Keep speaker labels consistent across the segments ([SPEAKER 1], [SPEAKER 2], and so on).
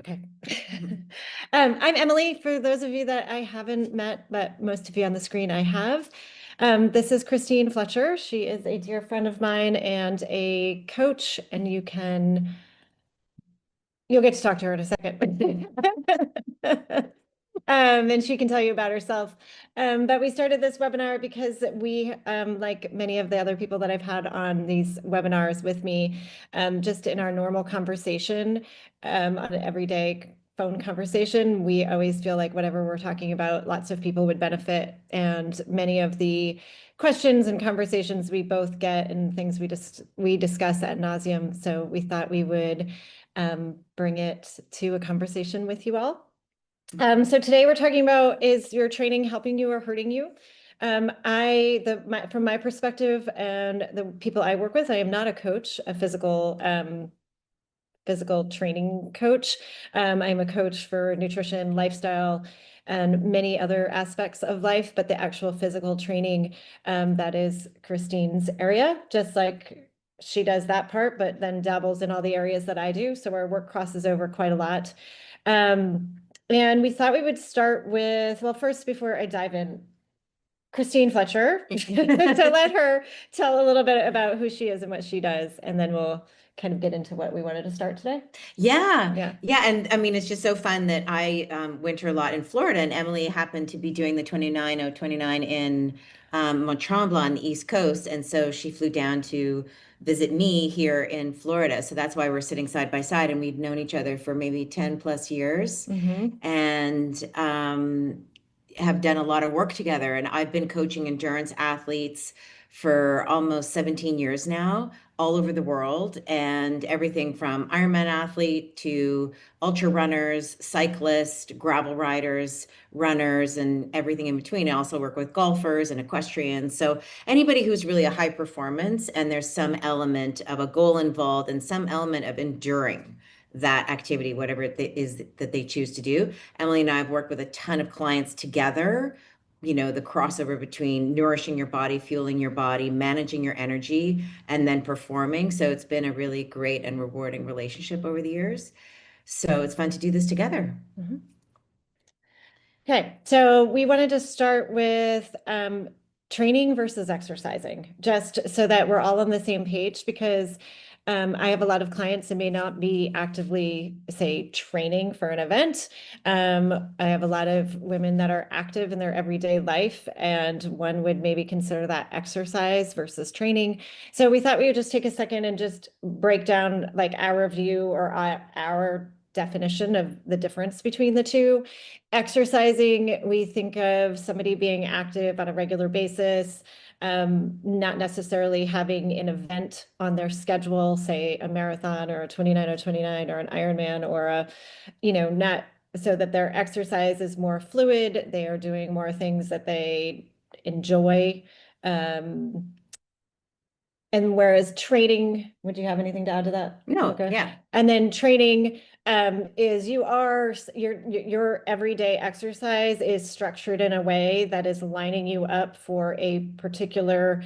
[SPEAKER 1] Okay. I'm Emily, for those of you that I haven't met, but most of you on the screen I have. This is Christine Fletcher. She is a dear friend of mine and a coach, and you'll get to talk to her in a second. And she can tell you about herself. But we started this webinar because we, like many of the other people that I've had on these webinars with me, just in our normal conversation, on an everyday phone conversation, we always feel like whatever we're talking about, lots of people would benefit. And many of the questions and conversations we both get and things we discuss ad nauseum. So we thought we would bring it to a conversation with you all. So today we're talking about, is your training helping you or hurting you? From my perspective and the people I work with, I am not a coach, a physical training coach. I'm a coach for nutrition, lifestyle, and many other aspects of life, but the actual physical training, that is Christine's area, just like she does that part, but then dabbles in all the areas that I do. So our work crosses over quite a lot. And we thought we would start with, well, first, before I dive in, Christine Fletcher, to let her tell a little bit about who she is and what she does, and then we'll kind of get into what we wanted to start today.
[SPEAKER 2] Yeah. And I mean, it's just so fun that I winter a lot in Florida, and Emily happened to be doing the 29 in Mont Tremblant on the East Coast. And so she flew down to visit me here in Florida. So that's why we're sitting side by side, and we've known each other for maybe 10 plus years. And have done a lot of work together. And I've been coaching endurance athletes for almost 17 years now, all over the world, and everything from Ironman athlete to ultra runners, cyclists, gravel riders, runners, and everything in between. I also work with golfers and equestrians. So anybody who's really a high performance, and there's some element of a goal involved and some element of enduring that activity, whatever it is that they choose to do. Emily and I have worked with a ton of clients together, the crossover between nourishing your body, fueling your body, managing your energy, and then performing. So it's been a really great and rewarding relationship over the years. So it's fun to do this together.
[SPEAKER 1] Okay, so we wanted to start with training versus exercising, just so that we're all on the same page, because I have a lot of clients that may not be actively, say, training for an event. I have a lot of women that are active in their everyday life, and one would maybe consider that exercise versus training. So we thought we would just take a second and just break down like our view or our definition of the difference between the two. Exercising, we think of somebody being active on a regular basis, not necessarily having an event on their schedule, say a marathon or a 29 or an Ironman or not, so that their exercise is more fluid. They are doing more things that they enjoy. And whereas training, would you have anything to add to that?
[SPEAKER 2] No,
[SPEAKER 1] Okay.
[SPEAKER 2] yeah.
[SPEAKER 1] And then training is your everyday exercise is structured in a way that is lining you up for a particular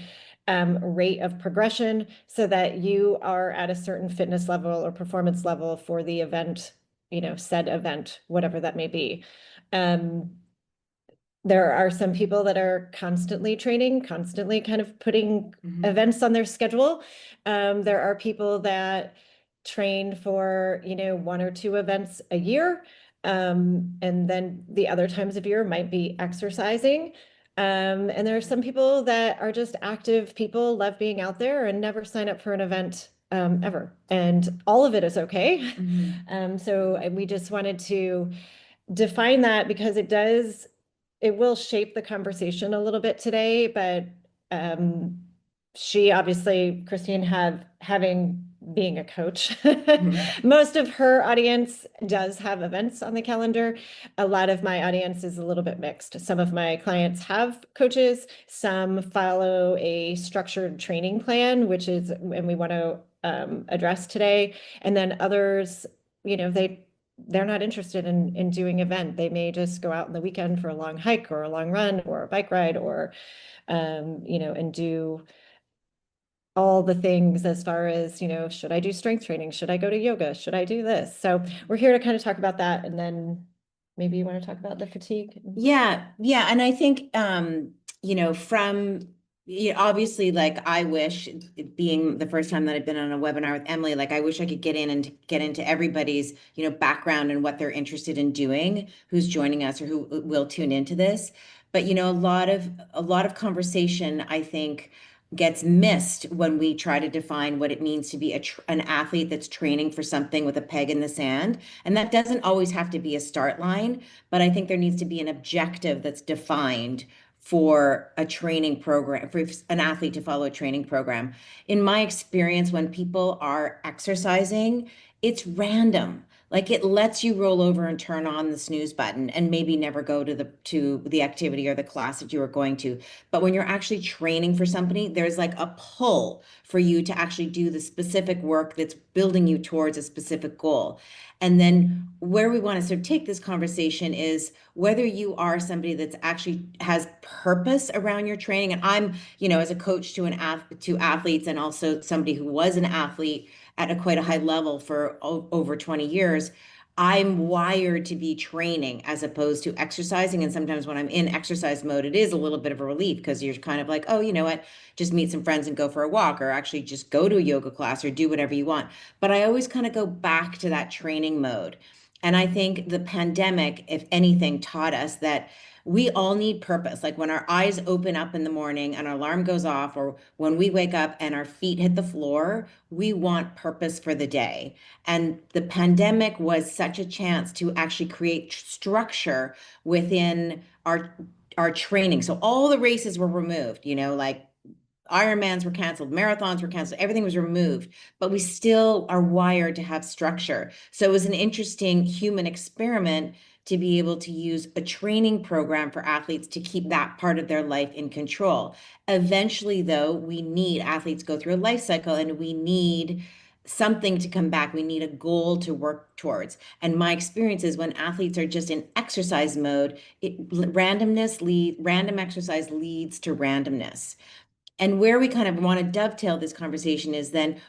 [SPEAKER 1] rate of progression, so that you are at a certain fitness level or performance level for the event, said event, whatever that may be. There are some people that are constantly training, constantly kind of putting events on their schedule. There are people that train for, one or two events a year. And then the other times of year might be exercising. And there are some people that are just active people, love being out there and never sign up for an event ever. And all of it is okay. So we just wanted to define that, because it will shape the conversation a little bit today, but she obviously, Christine, being a coach, most of her audience does have events on the calendar. A lot of my audience is a little bit mixed. Some of my clients have coaches, some follow a structured training plan, and we want to address today. And then others, they're not interested in doing event. They may just go out on the weekend for a long hike or a long run or a bike ride, or and do all the things as far as, should I do strength training? Should I go to yoga? Should I do this? So we're here to kind of talk about that. And then maybe you want to talk about the fatigue.
[SPEAKER 2] Yeah. And I think, from, obviously, like I wish, it being the first time that I've been on a webinar with Emily, like I wish I could get into everybody's, background and what they're interested in doing, who's joining us or who will tune into this. But, a lot of conversation, I think, gets missed when we try to define what it means to be an athlete that's training for something with a peg in the sand. And that doesn't always have to be a start line, but I think there needs to be an objective that's defined for a training program, for an athlete to follow a training program. In my experience, when people are exercising, it's random. Like it lets you roll over and turn on the snooze button and maybe never go to the activity or the class that you were going to. But when you're actually training for somebody, there's like a pull for you to actually do the specific work that's building you towards a specific goal. And then where we want to sort of take this conversation is whether you are somebody that's actually has purpose around your training. And I'm, as a coach to athletes and also somebody who was an athlete at quite a high level for over 20 years, I'm wired to be training as opposed to exercising. And sometimes when I'm in exercise mode, it is a little bit of a relief because you're kind of like, oh, you know what, just meet some friends and go for a walk, or actually just go to a yoga class or do whatever you want. But I always kind of go back to that training mode. And I think the pandemic, if anything, taught us that we all need purpose. Like when our eyes open up in the morning and our alarm goes off, or when we wake up and our feet hit the floor, we want purpose for the day. And the pandemic was such a chance to actually create structure within our training. So all the races were removed, like Ironmans were canceled, marathons were canceled, everything was removed, but we still are wired to have structure. So it was an interesting human experiment to be able to use a training program for athletes to keep that part of their life in control. Eventually, though, we need athletes go through a life cycle and we need something to come back. We need a goal to work towards. And my experience is when athletes are just in exercise mode, random exercise leads to randomness. And where we kind of want to dovetail this conversation is then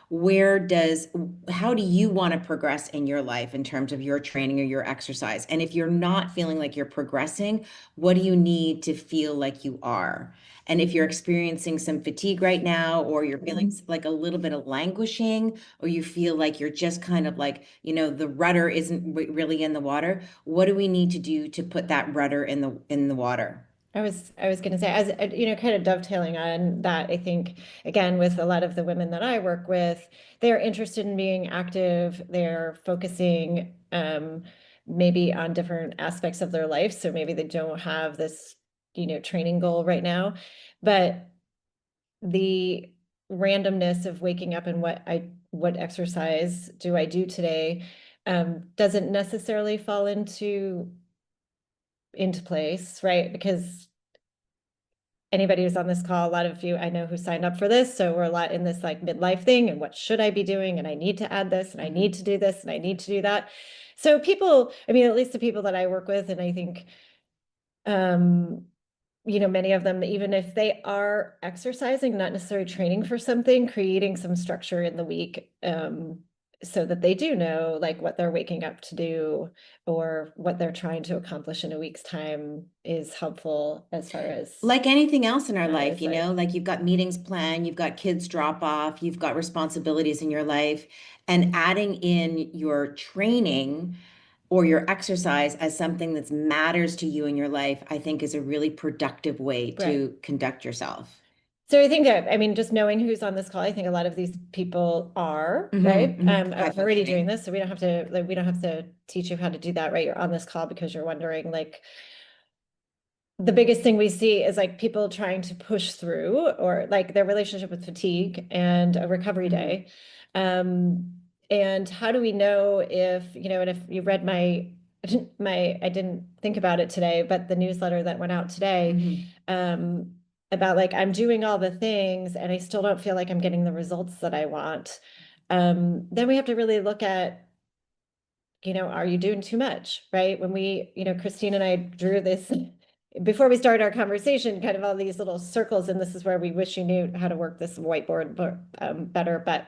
[SPEAKER 2] how do you want to progress in your life in terms of your training or your exercise? And if you're not feeling like you're progressing, what do you need to feel like you are? And if you're experiencing some fatigue right now, or you're feeling like a little bit of languishing, or you feel like you're just kind of like, the rudder isn't really in the water, what do we need to do to put that rudder in the water?
[SPEAKER 1] I was going to say, as kind of dovetailing on that, I think, again, with a lot of the women that I work with, they're interested in being active. They're focusing maybe on different aspects of their life. So maybe they don't have this, training goal right now, but the randomness of waking up and what exercise do I do today doesn't necessarily fall into place, right? Because anybody who's on this call, a lot of you I know who signed up for this. So we're a lot in this like midlife thing and what should I be doing? And I need to add this and I need to do this and I need to do that. So people, I mean, at least the people that I work with, and I think, um, many of them, even if they are exercising, not necessarily training for something, creating some structure in the week, so that they do know like what they're waking up to do or what they're trying to accomplish in a week's time is helpful as far as
[SPEAKER 2] Like anything else in our life,
[SPEAKER 1] like
[SPEAKER 2] like you've got meetings planned, you've got kids drop off, you've got responsibilities in your life, and adding in your training or your exercise as something that matters to you in your life, I think is a really productive way
[SPEAKER 1] right.
[SPEAKER 2] to conduct yourself.
[SPEAKER 1] So I think that, I mean, just knowing who's on this call, I think a lot of these people are, right?
[SPEAKER 2] High
[SPEAKER 1] Already doing
[SPEAKER 2] functioning.
[SPEAKER 1] this. So we don't have to teach you how to do that, right? You're on this call because you're wondering like, the biggest thing we see is like people trying to push through or like their relationship with fatigue and a recovery day. And how do we know if, and if you read I didn't think about it today, but the newsletter that went out today, about like, I'm doing all the things and I still don't feel like I'm getting the results that I want. Then we have to really look at, are you doing too much, right? When Christine and I drew this before we started our conversation, kind of all these little circles, and this is where we wish you knew how to work this whiteboard better, but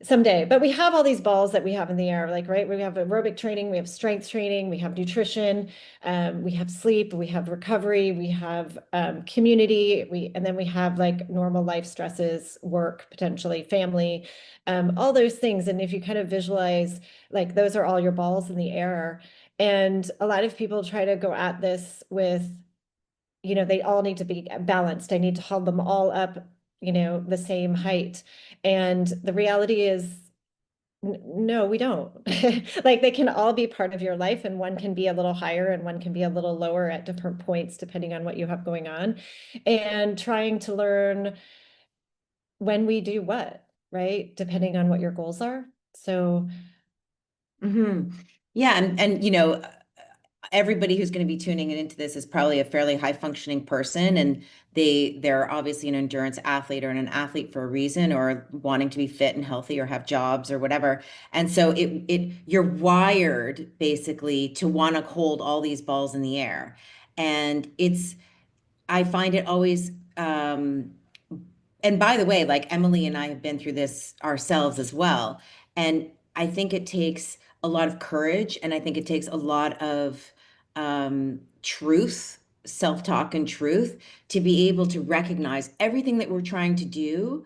[SPEAKER 1] someday. But we have all these balls that we have in the air, like, right? We have aerobic training, we have strength training, we have nutrition, we have sleep, we have recovery, we have community, and then we have like normal life stresses, work, potentially family, all those things. And if you kind of visualize, like, those are all your balls in the air. And a lot of people try to go at this with, they all need to be balanced. I need to hold them all up, the same height. And the reality is, no, we don't. Like, they can all be part of your life, and one can be a little higher and one can be a little lower at different points, depending on what you have going on. And trying to learn when we do what, right? Depending on what your goals are. So,
[SPEAKER 2] Yeah, and everybody who's going to be tuning into this is probably a fairly high functioning person, and they're obviously an endurance athlete or an athlete for a reason, or wanting to be fit and healthy or have jobs or whatever. And so you're wired basically to want to hold all these balls in the air. And I find it always, and by the way, like Emily and I have been through this ourselves as well. And I think it takes a lot of courage, and I think it takes a lot of truth, self-talk and truth to be able to recognize everything that we're trying to do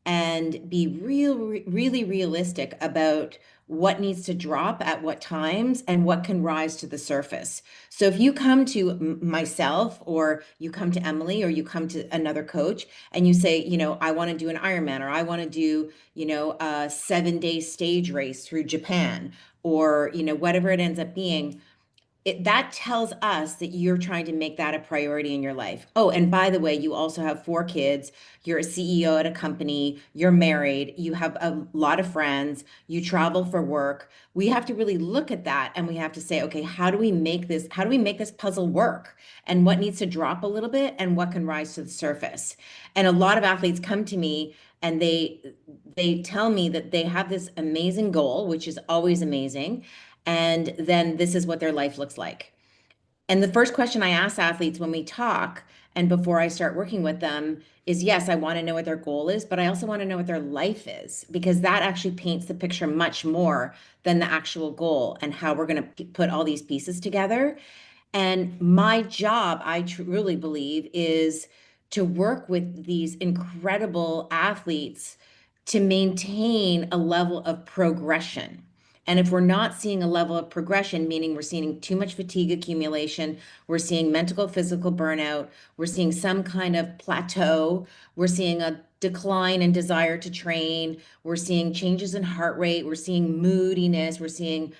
[SPEAKER 2] and be really realistic about what needs to drop at what times and what can rise to the surface. So if you come to myself, or you come to Emily, or you come to another coach and you say, I want to do an Ironman, or I want to do, a 7-day stage race through Japan, or, whatever it ends up being, that tells us that you're trying to make that a priority in your life. Oh, and by the way, you also have 4 kids. You're a CEO at a company. You're married. You have a lot of friends. You travel for work. We have to really look at that, and we have to say, okay, how do we make this puzzle work? And what needs to drop a little bit and what can rise to the surface? And a lot of athletes come to me and they tell me that they have this amazing goal, which is always amazing, and then this is what their life looks like. And the first question I ask athletes when we talk and before I start working with them is, yes, I want to know what their goal is, but I also want to know what their life is, because that actually paints the picture much more than the actual goal and how we're going to put all these pieces together. And my job, I truly believe, is to work with these incredible athletes to maintain a level of progression. And if we're not seeing a level of progression, meaning we're seeing too much fatigue accumulation, we're seeing mental, physical burnout, we're seeing some kind of plateau, we're seeing a decline in desire to train, we're seeing changes in heart rate, we're seeing moodiness, we're seeing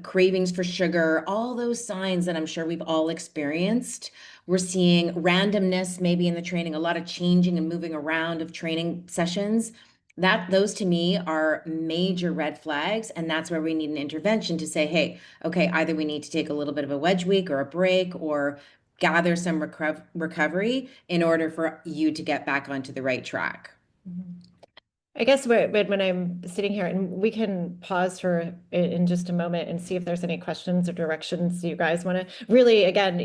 [SPEAKER 2] cravings for sugar, all those signs that I'm sure we've all experienced. We're seeing randomness maybe in the training, a lot of changing and moving around of training sessions. Those to me are major red flags. And that's where we need an intervention to say, hey, okay, either we need to take a little bit of a wedge week or a break, or gather some recovery in order for you to get back onto the right track.
[SPEAKER 1] I guess when I'm sitting here, and we can pause for in just a moment and see if there's any questions or directions you guys want to really, again,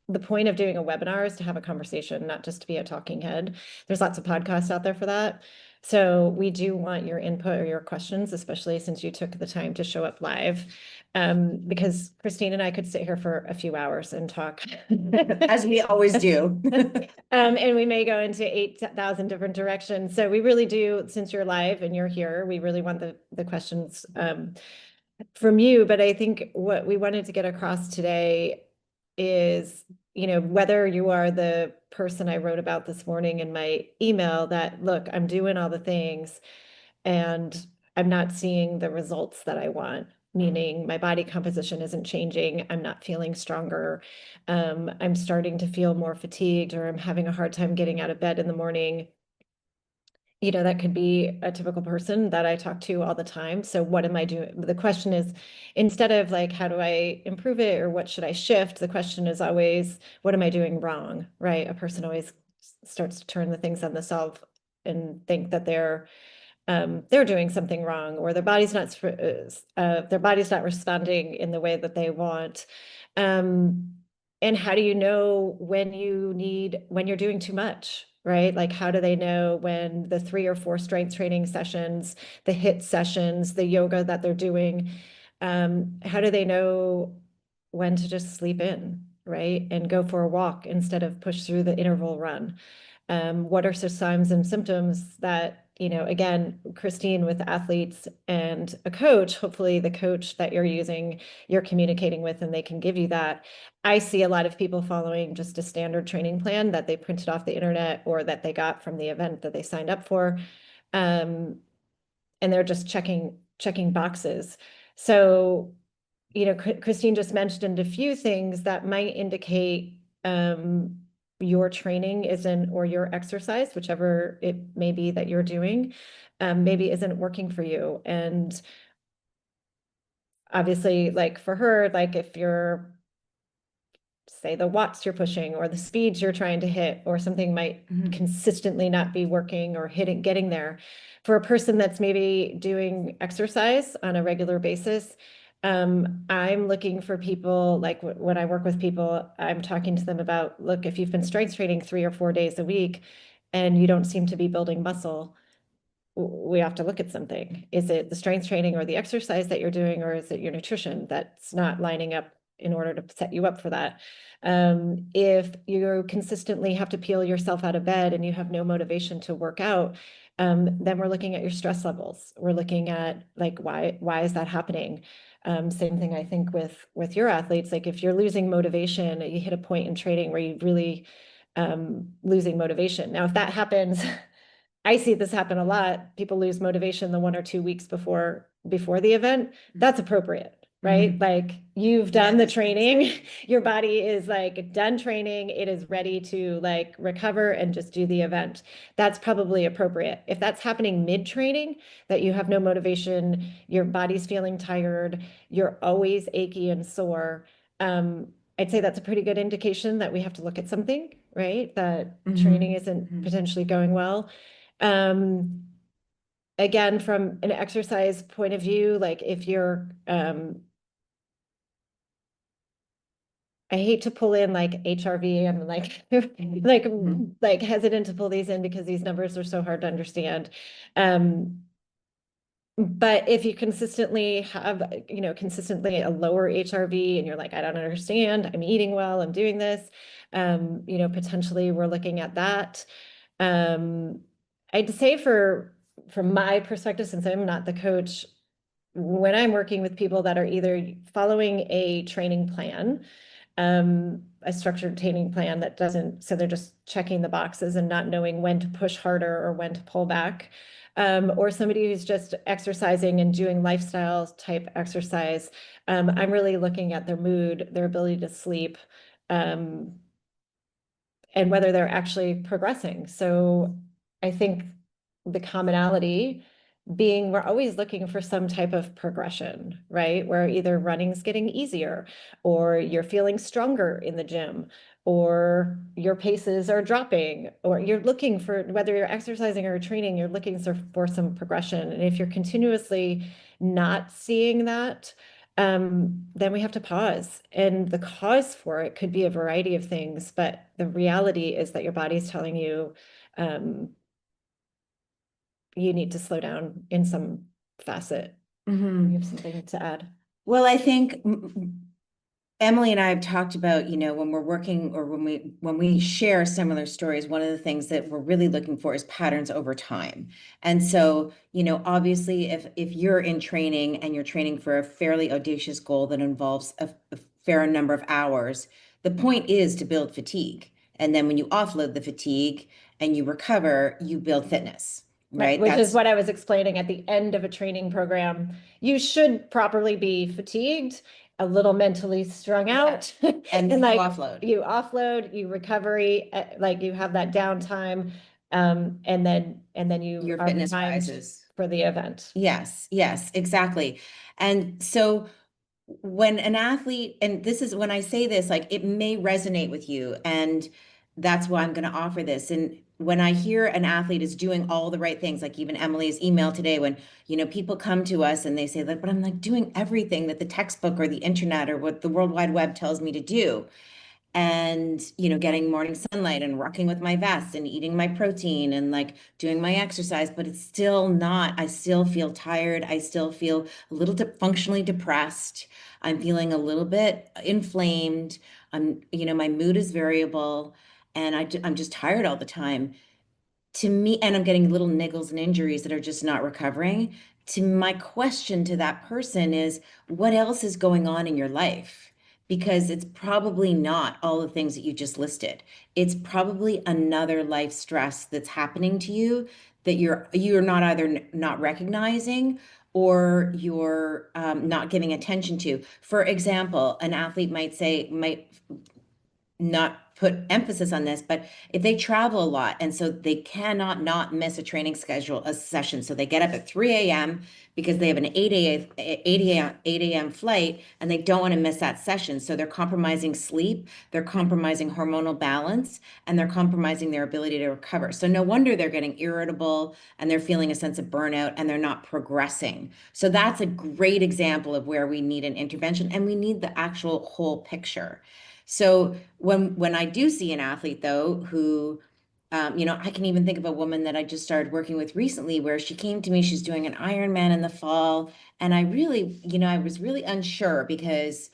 [SPEAKER 1] the point of doing a webinar is to have a conversation, not just to be a talking head. There's lots of podcasts out there for that. So we do want your input or your questions, especially since you took the time to show up live. Because Christine and I could sit here for a few hours and talk.
[SPEAKER 2] As we always do.
[SPEAKER 1] And we may go into 8,000 different directions. So we really do, since you're live and you're here, we really want the questions from you. But I think what we wanted to get across today is, whether you are the person I wrote about this morning in my email, that, look, I'm doing all the things and I'm not seeing the results that I want, meaning my body composition isn't changing. I'm not feeling stronger. I'm starting to feel more fatigued, or I'm having a hard time getting out of bed in the morning. That could be a typical person that I talk to all the time. So what am I doing? The question is, instead of like, how do I improve it, or what should I shift? The question is always, what am I doing wrong? Right? A person always starts to turn the things on themselves and think that they're doing something wrong, or their body's not responding in the way that they want. and how do you know when you're doing too much, right? Like, how do they know when the 3 or 4 strength training sessions, the HIIT sessions, the yoga that they're doing, how do they know when to just sleep in, right? And go for a walk instead of push through the interval run? What are some signs and symptoms that, again, Christine, with athletes and a coach, hopefully the coach that you're using, you're communicating with, and they can give you that. I see a lot of people following just a standard training plan that they printed off the internet or that they got from the event that they signed up for. And they're just checking boxes. So, Christine just mentioned a few things that might indicate your training isn't, or your exercise, whichever it may be that you're doing, maybe isn't working for you. And obviously, like for her, like if you're, say, the watts you're pushing or the speeds you're trying to hit or something might consistently not be working or getting there. For a person that's maybe doing exercise on a regular basis, I'm looking for people, like when I work with people, I'm talking to them about, look, if you've been strength training 3 or 4 days a week and you don't seem to be building muscle, we have to look at something. Is it the strength training or the exercise that you're doing, or is it your nutrition that's not lining up in order to set you up for that? If you consistently have to peel yourself out of bed and you have no motivation to work out, then we're looking at your stress levels. We're looking at, like, why is that happening? Same thing, I think, with your athletes. Like, if you're losing motivation, you hit a point in training where you really losing motivation. Now, if that happens, I see this happen a lot. People lose motivation the 1 or 2 weeks before the event. That's appropriate, right? Like, you've done the training, your body is like done training, it is ready to like recover and just do the event. That's probably appropriate. If that's happening mid-training, that you have no motivation, your body's feeling tired, you're always achy and sore, I'd say that's a pretty good indication that we have to look at something, right? That training isn't potentially going well. Um, Again, from an exercise point of view, like if you're, I hate to pull in like HRV, I'm like, like hesitant to pull these in because these numbers are so hard to understand. But if you consistently have, consistently a lower HRV and you're like, I don't understand, I'm eating well, I'm doing this, potentially we're looking at that. I'd say from my perspective, since I'm not the coach, when I'm working with people that are either following a training plan, a structured training plan that doesn't, so they're just checking the boxes and not knowing when to push harder or when to pull back, or somebody who's just exercising and doing lifestyle type exercise, I'm really looking at their mood, their ability to sleep, and whether they're actually progressing. So I think the commonality being we're always looking for some type of progression, right? Where either running's getting easier, or you're feeling stronger in the gym, or your paces are dropping, or you're looking for, whether you're exercising or training, you're looking for some progression. And if you're continuously not seeing that, then we have to pause. And the cause for it could be a variety of things, but the reality is that your body's telling you, you need to slow down in some facet. You have something to add?
[SPEAKER 2] Well, I think Emily and I have talked about, when we're working or when we share similar stories, one of the things that we're really looking for is patterns over time. And so, obviously if you're in training and you're training for a fairly audacious goal that involves a fair number of hours, the point is to build fatigue. And then when you offload the fatigue and you recover, you build fitness. Right.
[SPEAKER 1] Which is what I was explaining at the end of a training program. You should properly be fatigued, a little mentally strung out,
[SPEAKER 2] and
[SPEAKER 1] like
[SPEAKER 2] offload.
[SPEAKER 1] You offload, you recovery, like you have that downtime, and then
[SPEAKER 2] Your
[SPEAKER 1] are
[SPEAKER 2] fitness
[SPEAKER 1] primed
[SPEAKER 2] rises
[SPEAKER 1] for the event.
[SPEAKER 2] Yes, exactly. And so when an athlete, and this is when I say this, like it may resonate with you, and that's why I'm going to offer this. And when I hear an athlete is doing all the right things, like even Emily's email today, when people come to us and they say that, but I'm like doing everything that the textbook or the internet or what the World Wide Web tells me to do. and, you know, getting morning sunlight and rocking with my vest and eating my protein and like doing my exercise, but it's still not, I still feel tired. I still feel a little functionally depressed. I'm feeling a little bit inflamed. You know, my mood is variable and I'm just tired all the time. To me, and I'm getting little niggles and injuries that are just not recovering. To my question to that person is, what else is going on in your life? Because it's probably not all the things that you just listed. It's probably another life stress that's happening to you that you're not either not recognizing or you're not giving attention to. For example, an athlete might not put emphasis on this, but if they travel a lot and so they cannot not miss a training schedule, a session. So they get up at 3 a.m. because they have an 8 a.m. flight and they don't want to miss that session. So they're compromising sleep, they're compromising hormonal balance, and they're compromising their ability to recover. So no wonder they're getting irritable and they're feeling a sense of burnout and they're not progressing. So that's a great example of where we need an intervention and we need the actual whole picture. So when I do see an athlete though who you know, I can even think of a woman that I just started working with recently where she came to me, she's doing an Ironman in the fall, and I really, you know, I was really unsure because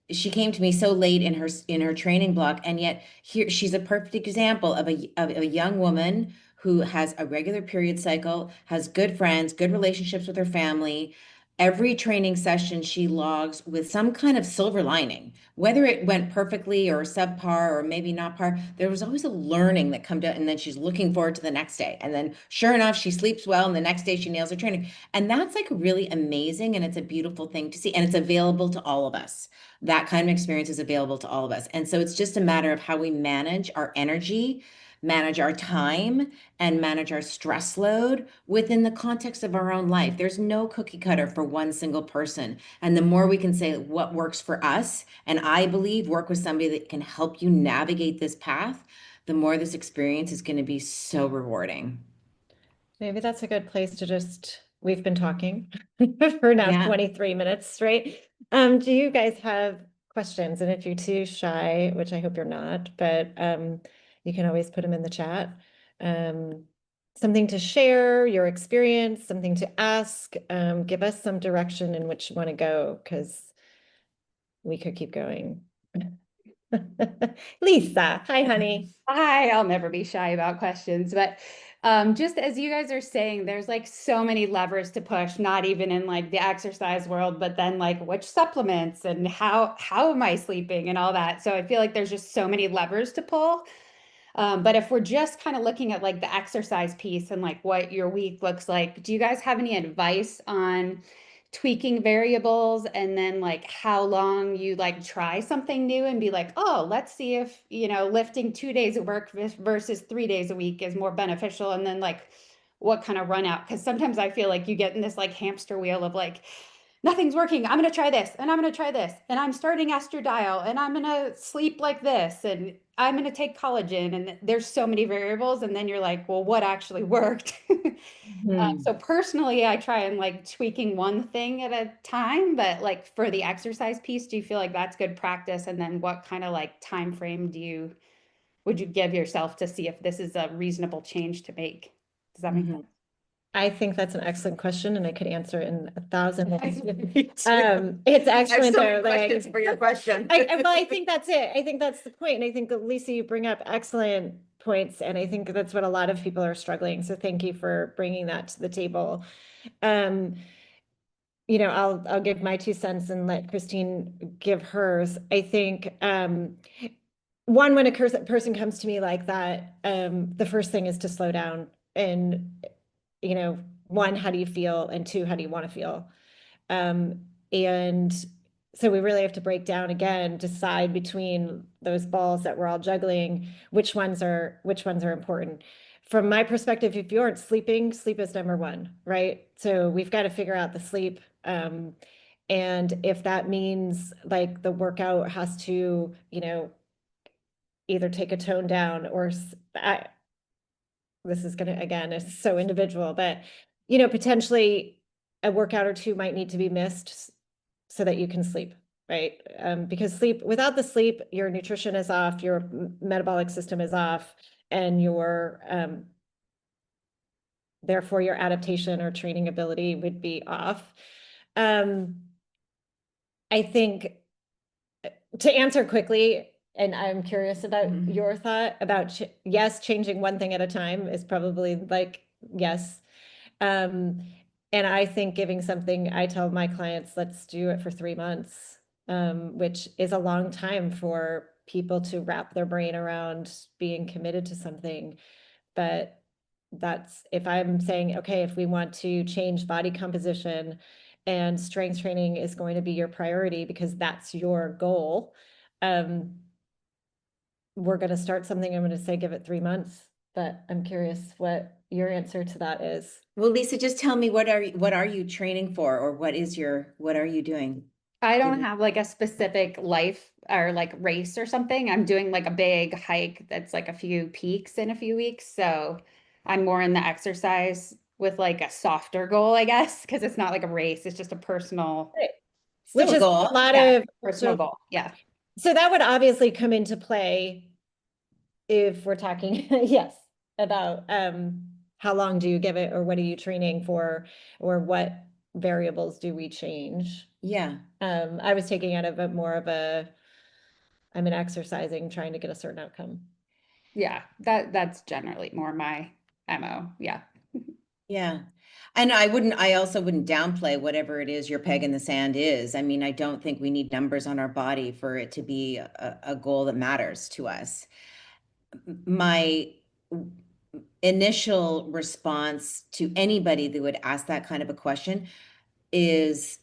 [SPEAKER 2] she came to me so late in her training block, and yet here she's a perfect example of a young woman who has a regular period cycle, has good friends, good relationships with her family. Every training session she logs with some kind of silver lining, whether it went perfectly or subpar or maybe not par. There was always a learning that come to, and then she's looking forward to the next day. And then sure enough, she sleeps well, and the next day she nails her training. And that's like really amazing, and it's a beautiful thing to see, and it's available to all of us. That kind of experience is available to all of us. And so it's just a matter of how we manage our energy, manage our time, and manage our stress load within the context of our own life. There's no cookie cutter for one single person. And the more we can say what works for us, and I believe work with somebody that can help you navigate this path, the more this experience is going to be so rewarding.
[SPEAKER 1] Maybe that's a good place to just, we've been talking for now
[SPEAKER 2] Yeah.
[SPEAKER 1] 23 minutes, right? Do you guys have questions? And if you're too shy, which I hope you're not, but you can always put them in the chat. Um, Something to share, your experience, something to ask, give us some direction in which you want to go, because we could keep going. Lisa, hi, honey.
[SPEAKER 3] I'll never be shy about questions, but just as you guys are saying, there's like so many levers to push, not even in like the exercise world, but then like which supplements and how am I sleeping and all that. So I feel like there's just so many levers to pull. But if we're just kind of looking at like the exercise piece and like what your week looks like, do you guys have any advice on tweaking variables and then like how long you like try something new and be like, oh, let's see if, you know, lifting 2 days of work versus 3 days a week is more beneficial. And then like what kind of run out? Because sometimes I feel like you get in this like hamster wheel of like, nothing's working. I'm going to try this and I'm going to try this. And I'm starting estradiol and I'm going to sleep like this. And I'm going to take collagen. And there's so many variables. And then you're like, well, what actually worked?
[SPEAKER 1] Hmm.
[SPEAKER 3] So personally, I try and like tweaking one thing at a time. But like for the exercise piece, do you feel like that's good practice? And then what kind of like time frame would you give yourself to see if this is a reasonable change to make? Does that make sense?
[SPEAKER 2] Mhm.
[SPEAKER 1] I think that's an excellent question, and I could answer it in 1,000 ways.
[SPEAKER 2] Me too.
[SPEAKER 1] It's
[SPEAKER 2] I have
[SPEAKER 1] excellent
[SPEAKER 2] so
[SPEAKER 1] though.
[SPEAKER 2] many questions for your question.
[SPEAKER 1] Well, I think that's it. I think that's the point. And I think that Lisa, you bring up excellent points, and I think that's what a lot of people are struggling. So thank you for bringing that to the table. Um, I'll give my 2 cents and let Christine give hers. I think one, when a person comes to me like that, the first thing is to slow down and one, how do you feel? And two, how do you want to feel? And so we really have to break down again, decide between those balls that we're all juggling, which ones are important. From my perspective, if you aren't sleeping, sleep is number one, right? So we've got to figure out the sleep. And if that means like the workout has to, either take a tone down or this is gonna, again, it's so individual, but potentially a workout or two might need to be missed so that you can sleep. right? Because sleep, without the sleep, your nutrition is off, your metabolic system is off, and your therefore your adaptation or training ability would be off. I think to answer quickly, and I'm curious about
[SPEAKER 2] Mhm.
[SPEAKER 1] your thought about yes, changing one thing at a time is probably like yes. Um, and I think giving something, I tell my clients, let's do it for 3 months, which is a long time for people to wrap their brain around being committed to something. But that's if I'm saying, okay, if we want to change body composition and strength training is going to be your priority because that's your goal, we're going to start something. I'm going to say give it 3 months, but I'm curious what your answer to that is.
[SPEAKER 2] Well, Lisa, just tell me what are you training for, or what are you doing?
[SPEAKER 3] I don't
[SPEAKER 2] Give-
[SPEAKER 3] have like a specific life or like race or something. I'm doing like a big hike that's like a few peaks in a few weeks. So I'm more in the exercise with like a softer goal, I guess, because it's not like a race. It's just a personal,
[SPEAKER 1] Right. Which
[SPEAKER 2] Still a
[SPEAKER 1] is
[SPEAKER 2] goal.
[SPEAKER 1] a lot
[SPEAKER 3] yeah,
[SPEAKER 1] of
[SPEAKER 3] personal goal. Yeah.
[SPEAKER 1] so that would obviously come into play if we're talking, yes, about how long do you give it or what are you training for or what variables do we change?
[SPEAKER 2] Yeah.
[SPEAKER 1] I was taking out of a more of a I'm an exercising trying to get a certain outcome.
[SPEAKER 3] Yeah. That's generally more my MO. Yeah.
[SPEAKER 2] Yeah. And I also wouldn't downplay whatever it is your peg in the sand is. I mean, I don't think we need numbers on our body for it to be a goal that matters to us. My initial response to anybody that would ask that kind of a question is,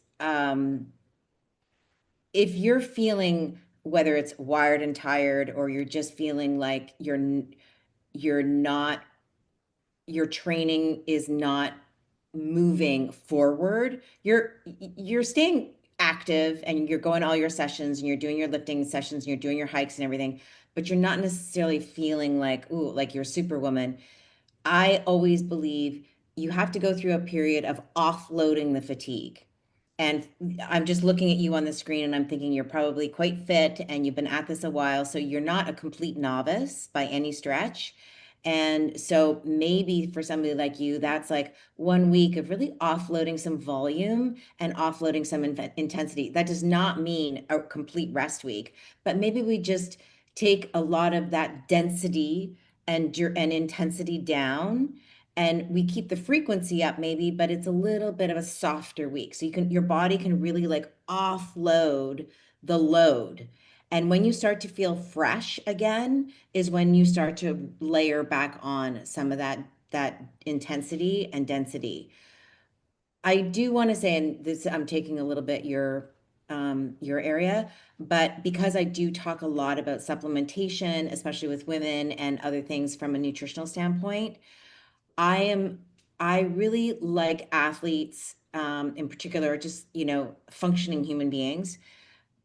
[SPEAKER 2] if you're feeling, whether it's wired and tired, or you're just feeling like you're not, your training is not moving forward, you're staying active and you're going all your sessions and you're doing your lifting sessions and you're doing your hikes and everything, but you're not necessarily feeling like, ooh, like you're Superwoman. I always believe you have to go through a period of offloading the fatigue. And I'm just looking at you on the screen and I'm thinking you're probably quite fit and you've been at this a while. So you're not a complete novice by any stretch. And so maybe for somebody like you, that's like 1 week of really offloading some volume and offloading some intensity. That does not mean a complete rest week, but maybe we just take a lot of that density and intensity down, and we keep the frequency up maybe, but it's a little bit of a softer week. So your body can really like offload the load. And when you start to feel fresh again is when you start to layer back on some of that intensity and density. I do want to say, and this, I'm taking a little bit your area, but because I do talk a lot about supplementation, especially with women and other things from a nutritional standpoint, I really like athletes, in particular, just, functioning human beings,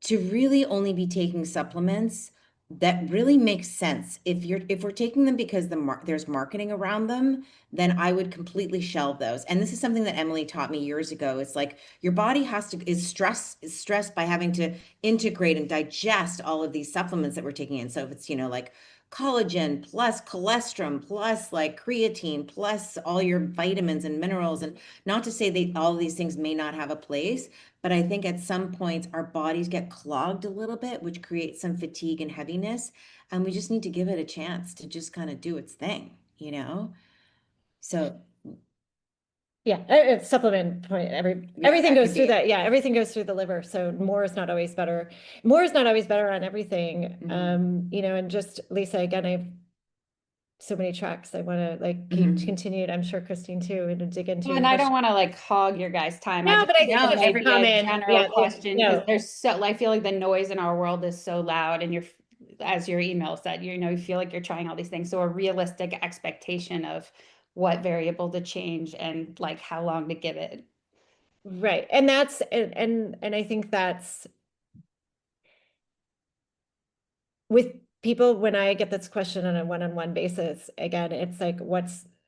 [SPEAKER 2] to really only be taking supplements that really make sense. If we're taking them because there's marketing around them, then I would completely shelve those. And this is something that Emily taught me years ago. It's like your body is stressed by having to integrate and digest all of these supplements that we're taking in. So if it's, like collagen plus cholesterol plus like creatine plus all your vitamins and minerals, and not to say that all of these things may not have a place, but I think at some points our bodies get clogged a little bit, which creates some fatigue and heaviness. And we just need to give it a chance to just kind of do its thing? So
[SPEAKER 1] Yeah, supplement point.
[SPEAKER 2] yeah,
[SPEAKER 1] Everything
[SPEAKER 2] that
[SPEAKER 1] goes
[SPEAKER 2] could
[SPEAKER 1] through
[SPEAKER 2] be.
[SPEAKER 1] that. Yeah, everything goes through the liver. So more is not always better. More is not always better on everything.
[SPEAKER 2] Mhm.
[SPEAKER 1] And just Lisa, again, I have so many tracks I want to like keep
[SPEAKER 2] Mhm.
[SPEAKER 1] continued. I'm sure Christine too, and to dig into
[SPEAKER 3] And
[SPEAKER 1] and
[SPEAKER 3] I
[SPEAKER 1] push.
[SPEAKER 3] don't want to like hog your guys' time. I
[SPEAKER 1] No,
[SPEAKER 3] just
[SPEAKER 1] but I
[SPEAKER 3] think
[SPEAKER 1] think
[SPEAKER 3] it
[SPEAKER 2] No,
[SPEAKER 1] just
[SPEAKER 3] might
[SPEAKER 2] super.
[SPEAKER 3] be a
[SPEAKER 1] comment.
[SPEAKER 3] general
[SPEAKER 1] Yeah,
[SPEAKER 3] question because
[SPEAKER 1] no,
[SPEAKER 3] there's so I feel like the noise in our world is so loud and as your email said, you feel like you're trying all these things. So a realistic expectation of what variable to change and like how long to give it.
[SPEAKER 1] right. And that's and I think that's with people when I get this question on a one-on-one basis, again, it's like,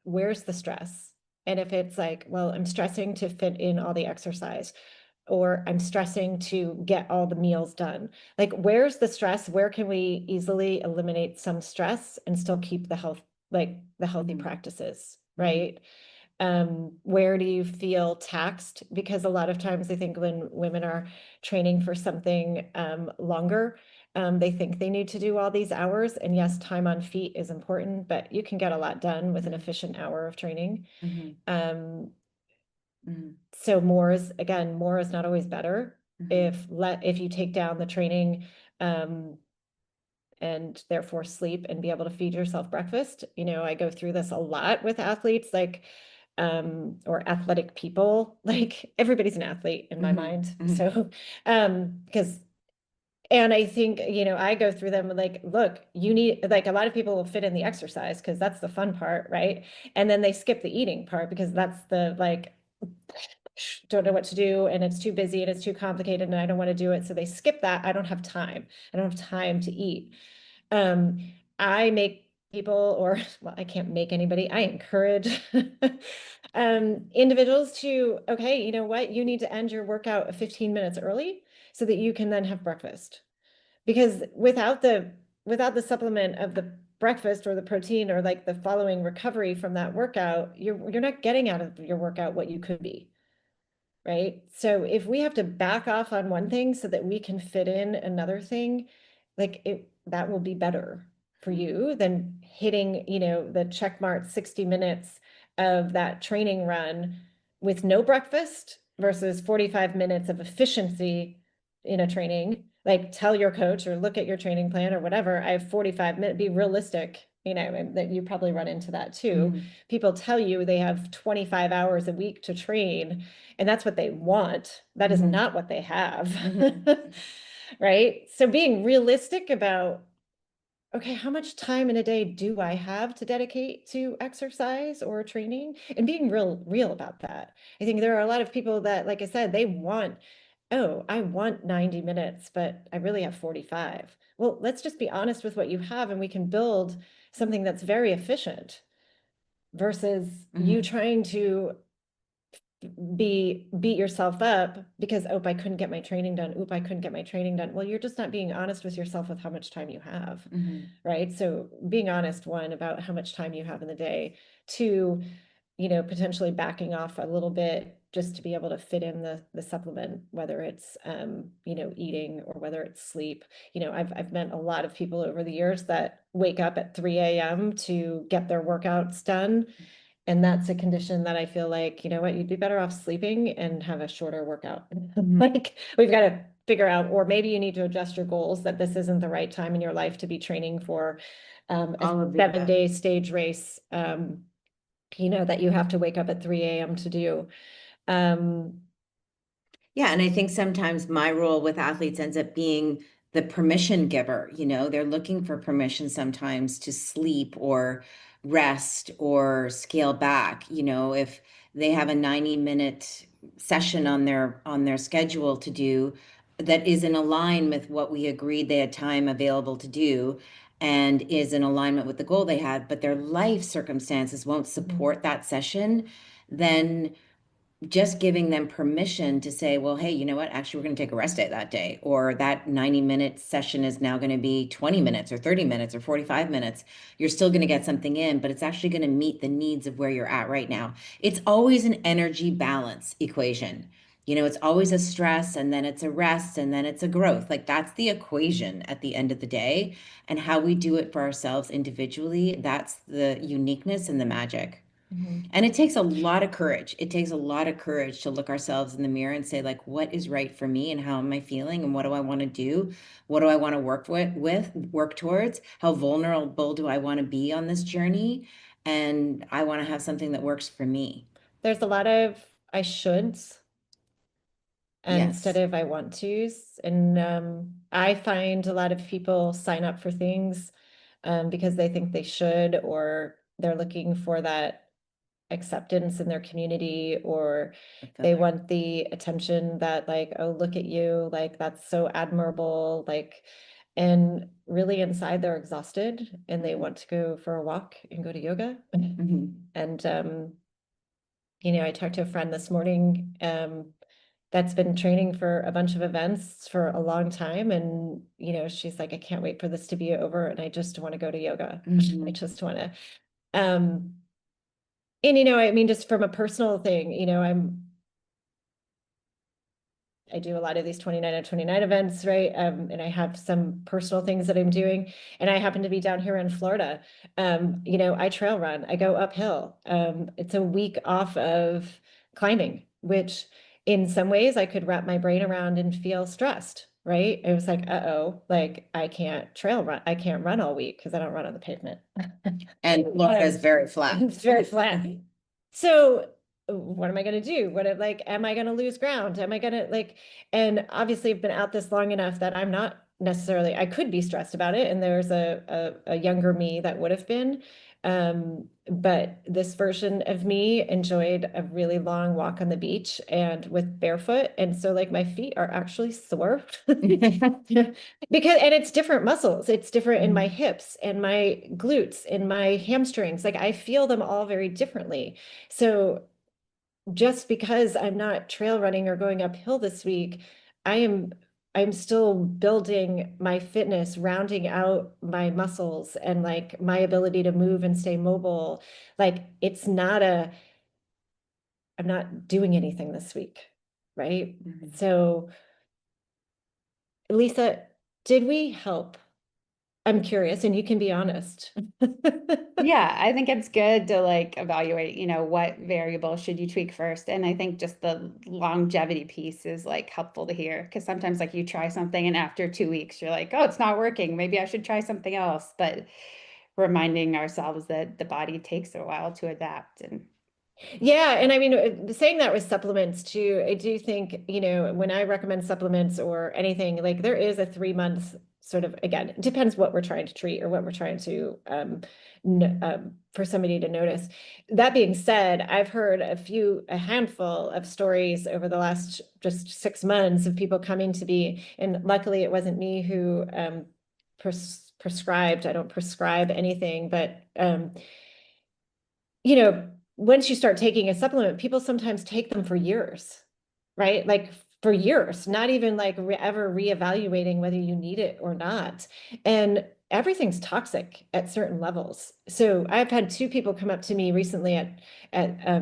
[SPEAKER 1] where's the stress? And if it's like, well, I'm stressing to fit in all the exercise, or I'm stressing to get all the meals done. Like, where's the stress? Where can we easily eliminate some stress and still keep the health, like the healthy practices, right? Where do you feel taxed? Because a lot of times I think when women are training for something longer, they think they need to do all these hours. And yes, time on feet is important, but you can get a lot done with an efficient hour of training. So more is, again, more is not always better. If you take down the training and therefore sleep and be able to feed yourself breakfast. You know, I go through this a lot with athletes, like or athletic people. Like, everybody's an athlete in my mind. So because and I think, you know, I go through them like, look, you need, like, a lot of people will fit in the exercise because that's the fun part, right? And then they skip the eating part because that's the, like, don't know what to do and it's too busy and it's too complicated and I don't want to do it. So they skip that. I don't have time. I don't have time to eat. I make people, or well, I can't make anybody, I encourage individuals to, okay, you know what, you need to end your workout 15 minutes early so that you can then have breakfast. Because without the supplement of the breakfast or the protein or like the following recovery from that workout, you're not getting out of your workout what you could be. Right. So if we have to back off on one thing so that we can fit in another thing, like that will be better for you than hitting, you know, the check mark 60 minutes of that training run with no breakfast versus 45 minutes of efficiency in a training. Like, tell your coach or look at your training plan or whatever. I have 45 minutes, be realistic, you know, and that you probably run into that too. People tell you they have 25 hours a week to train, and that's what they want. That is not what they have. Right? So being realistic about, okay, how much time in a day do I have to dedicate to exercise or training? And being real about that. I think there are a lot of people that, like I said, they want, oh, I want 90 minutes, but I really have 45. Well, let's just be honest with what you have and we can build something that's very efficient versus you trying to beat yourself up because, oh, I couldn't get my training done. Oop, I couldn't get my training done. Well, you're just not being honest with yourself with how much time you have, right? So being honest, one, about how much time you have in the day, two, you know, potentially backing off a little bit just to be able to fit in the supplement, whether it's you know, eating or whether it's sleep. You know, I've met a lot of people over the years that wake up at 3 a.m. to get their workouts done. And that's a condition that I feel like, you know what, you'd be better off sleeping and have a shorter workout. Like, we've got to figure out, or maybe you need to adjust your goals, that this isn't the right time in your life to be training for
[SPEAKER 2] All
[SPEAKER 1] a
[SPEAKER 2] of the
[SPEAKER 1] 7-day stage race, you know, that you have to wake up at 3 a.m. to do.
[SPEAKER 2] Yeah, and I think sometimes my role with athletes ends up being the permission giver. You know, they're looking for permission sometimes to sleep or rest or scale back. You know, if they have a 90-minute session on their schedule to do that is in alignment with what we agreed they had time available to do and is in alignment with the goal they had, but their life circumstances won't support that session, then just giving them permission to say, well, hey, you know what? Actually, we're going to take a rest day that day, or that 90-minute session is now going to be 20 minutes or 30 minutes or 45 minutes. You're still going to get something in, but it's actually going to meet the needs of where you're at right now. It's always an energy balance equation. You know, it's always a stress and then it's a rest and then it's a growth. Like, that's the equation at the end of the day. And how we do it for ourselves individually, that's the uniqueness and the magic. And it takes a lot of courage. It takes a lot of courage to look ourselves in the mirror and say, like, what is right for me and how am I feeling and what do I want to do? What do I want to work work towards? How vulnerable do I want to be on this journey? And I want to have something that works for me.
[SPEAKER 1] There's a lot of I shoulds instead
[SPEAKER 2] Yes.
[SPEAKER 1] of I want tos. And I find a lot of people sign up for things because they think they should, or they're looking for that acceptance in their community, or they want the attention that, like, oh, look at you, like, that's so admirable, like, and really inside they're exhausted and they want to go for a walk and go to yoga. And you know, I talked to a friend this morning that's been training for a bunch of events for a long time. And, she's like, I can't wait for this to be over. And I just want to go to yoga.
[SPEAKER 2] Mhm.
[SPEAKER 1] I just want to, and, I mean, just from a personal thing, I do a lot of these 29 and 29 events, right? And I have some personal things that I'm doing. And I happen to be down here in Florida. I trail run, I go uphill. It's a week off of climbing, which in some ways I could wrap my brain around and feel stressed, right? It was like, uh-oh, like I can't trail run, I can't run all week because I don't run on the pavement.
[SPEAKER 2] And Florida is very flat.
[SPEAKER 1] It's very flat. So what am I going to do? Am I going to lose ground? Am I going to and obviously I've been out this long enough that I'm not necessarily, I could be stressed about it. And there's a younger me that would have been. But this version of me enjoyed a really long walk on the beach and with barefoot. And so my feet are actually sore because, and it's different muscles. It's different in my hips and my glutes and my hamstrings. I feel them all very differently. So just because I'm not trail running or going uphill this week, I'm still building my fitness, rounding out my muscles and my ability to move and stay mobile. It's not I'm not doing anything this week, right? So Lisa, did we help? I'm curious, and you can be honest.
[SPEAKER 3] Yeah, I think it's good to evaluate, what variable should you tweak first. And I think just the longevity piece is helpful to hear, because sometimes you try something and after 2 weeks you're like, oh, it's not working. Maybe I should try something else. But reminding ourselves that the body takes a while to adapt. And
[SPEAKER 1] Yeah, and I mean, saying that with supplements too, I do think, when I recommend supplements or anything, there is a 3 month sort of, again, it depends what we're trying to treat or what we're trying to, for somebody to notice. That being said, I've heard a handful of stories over the last just 6 months of people coming to me, and luckily it wasn't me who prescribed. I don't prescribe anything, but once you start taking a supplement, people sometimes take them for years, right? For years, not even ever reevaluating whether you need it or not. And everything's toxic at certain levels. So I've had 2 people come up to me recently at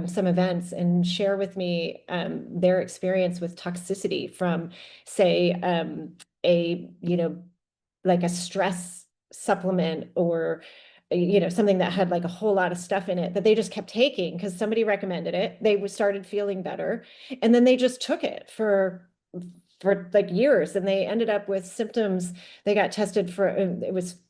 [SPEAKER 1] some events and share with me their experience with toxicity from, say, a stress supplement or something that had a whole lot of stuff in it that they just kept taking because somebody recommended it. They started feeling better, and then they just took it for years, and they ended up with symptoms. They got tested for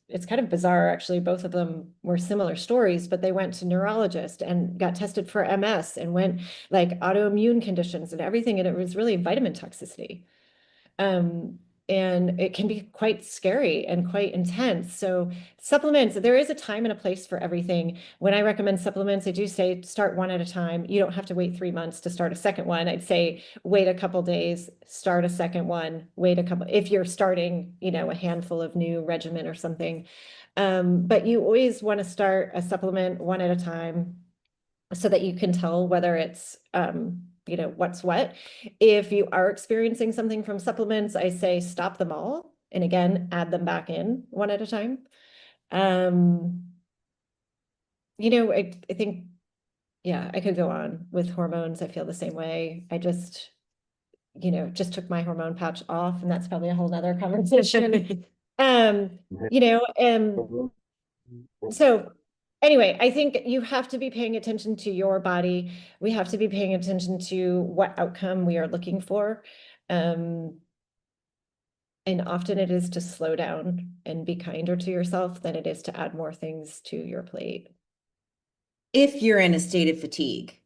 [SPEAKER 1] it's kind of bizarre actually. Both of them were similar stories, but they went to neurologist and got tested for MS and went autoimmune conditions and everything, and it was really vitamin toxicity. And it can be quite scary and quite intense. So supplements, there is a time and a place for everything. When I recommend supplements, I do say start one at a time. You don't have to wait 3 months to start a second one. I'd say wait a couple days, start a second one, wait a couple, if you're starting, a handful of new regimen or something. But you always want to start a supplement one at a time so that you can tell whether it's, what's what. If you are experiencing something from supplements, I say stop them all. And again, add them back in one at a time. I think, yeah, I could go on with hormones. I feel the same way. I just took my hormone patch off, and that's probably a whole nother conversation. Um, so anyway, I think you have to be paying attention to your body. We have to be paying attention to what outcome we are looking for. And often it is to slow down and be kinder to yourself than it is to add more things to your plate.
[SPEAKER 2] If you're in a state of fatigue,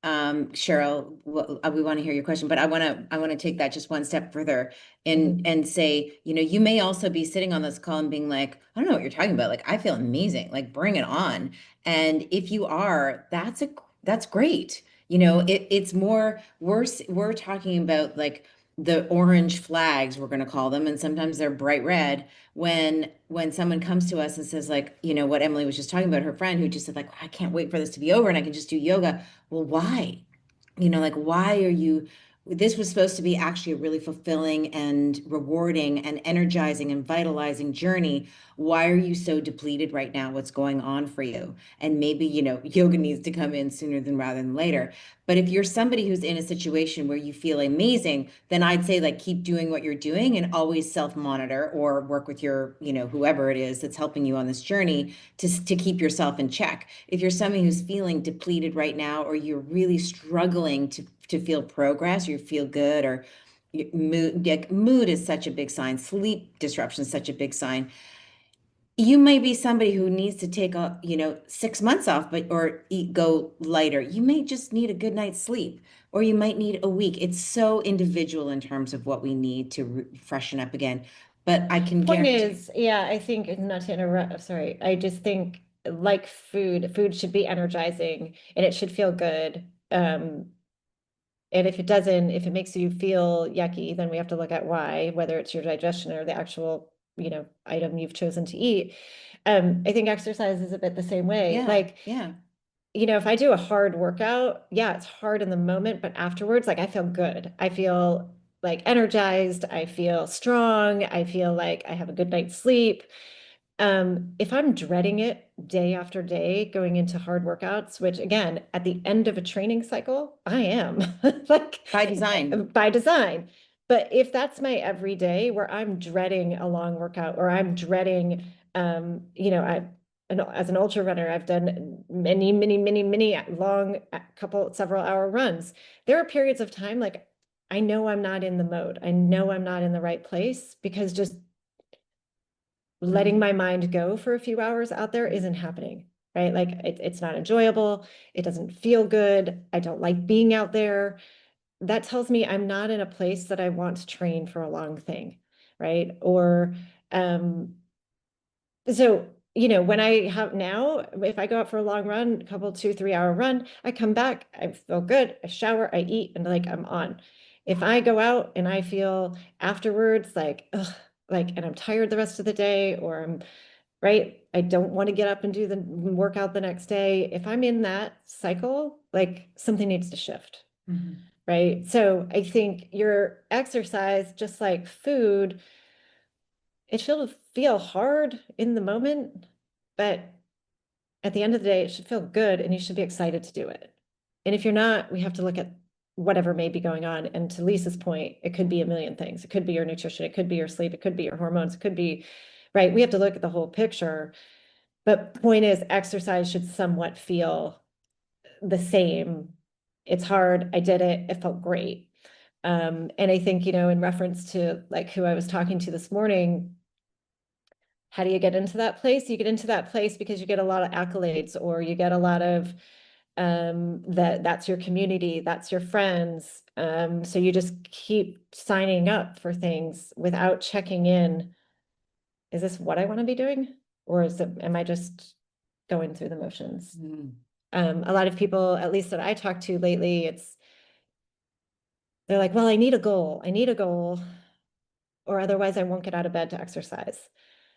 [SPEAKER 2] Cheryl, we want to hear your question, but I want to take that just one step further and say, you may also be sitting on this call and being like, I don't know what you're talking about. I feel amazing. Bring it on. And if you are, that's great. It's more, we're talking about the orange flags, we're going to call them, and sometimes they're bright red when someone comes to us and says what Emily was just talking about, her friend who just said I can't wait for this to be over and I can just do yoga. Well, why? Why are you this was supposed to be actually a really fulfilling and rewarding and energizing and vitalizing journey. Why are you so depleted right now? What's going on for you? And maybe, yoga needs to come in sooner than rather than later. But if you're somebody who's in a situation where you feel amazing, then I'd say like keep doing what you're doing and always self-monitor or work with your, whoever it is that's helping you on this journey to keep yourself in check. If you're somebody who's feeling depleted right now, or you're really struggling to feel progress, or you feel good, or mood is such a big sign, sleep disruption is such a big sign. You may be somebody who needs to take 6 months off, or go lighter. You may just need a good night's sleep, or you might need a week. It's so individual in terms of what we need to freshen up again. But I can
[SPEAKER 1] Point
[SPEAKER 2] guarantee.
[SPEAKER 1] is, yeah, I think, not to interrupt, sorry, I just think like food should be energizing and it should feel good. And if it doesn't, if it makes you feel yucky, then we have to look at why, whether it's your digestion or the actual, item you've chosen to eat. I think exercise is a bit the same way.
[SPEAKER 2] Yeah,
[SPEAKER 1] Like,
[SPEAKER 2] yeah.
[SPEAKER 1] if I do a hard workout, yeah, it's hard in the moment, but afterwards, like I feel good. I feel like energized. I feel strong. I feel like I have a good night's sleep. If I'm dreading it day after day going into hard workouts, which again, at the end of a training cycle, I am like
[SPEAKER 2] By design.
[SPEAKER 1] by design. But if that's my everyday where I'm dreading a long workout or I'm dreading, as an ultra runner, I've done many, many, many, many long, several hour runs. There are periods of time like I know I'm not in the mode. I know I'm not in the right place because just letting my mind go for a few hours out there isn't happening, right? Like it's not enjoyable. It doesn't feel good. I don't like being out there. That tells me I'm not in a place that I want to train for a long thing, right? Or, so, when I have now, if I go out for a long run, a couple, 2, 3 hour run, I come back, I feel good, I shower, I eat, and like I'm on. If I go out and I feel afterwards like, ugh, like, and I'm tired the rest of the day, or I'm right, I don't want to get up and do the workout the next day. If I'm in that cycle, like something needs to shift, right? So I think your exercise, just like food, it should feel hard in the moment, but at the end of the day, it should feel good and you should be excited to do it. And if you're not, we have to look at whatever may be going on. And to Lisa's point, it could be a million things. It could be your nutrition, it could be your sleep, it could be your hormones, it could be, right? We have to look at the whole picture. But point is, exercise should somewhat feel the same. It's hard. I did it. It felt great. And I think, in reference to like who I was talking to this morning, how do you get into that place? You get into that place because you get a lot of accolades, or you get a lot of that's your community, that's your friends. So you just keep signing up for things without checking in. Is this what I want to be doing? Or am I just going through the motions? A lot of people, at least that I talked to lately, they're like, well, I need a goal. I need a goal, or otherwise I won't get out of bed to exercise.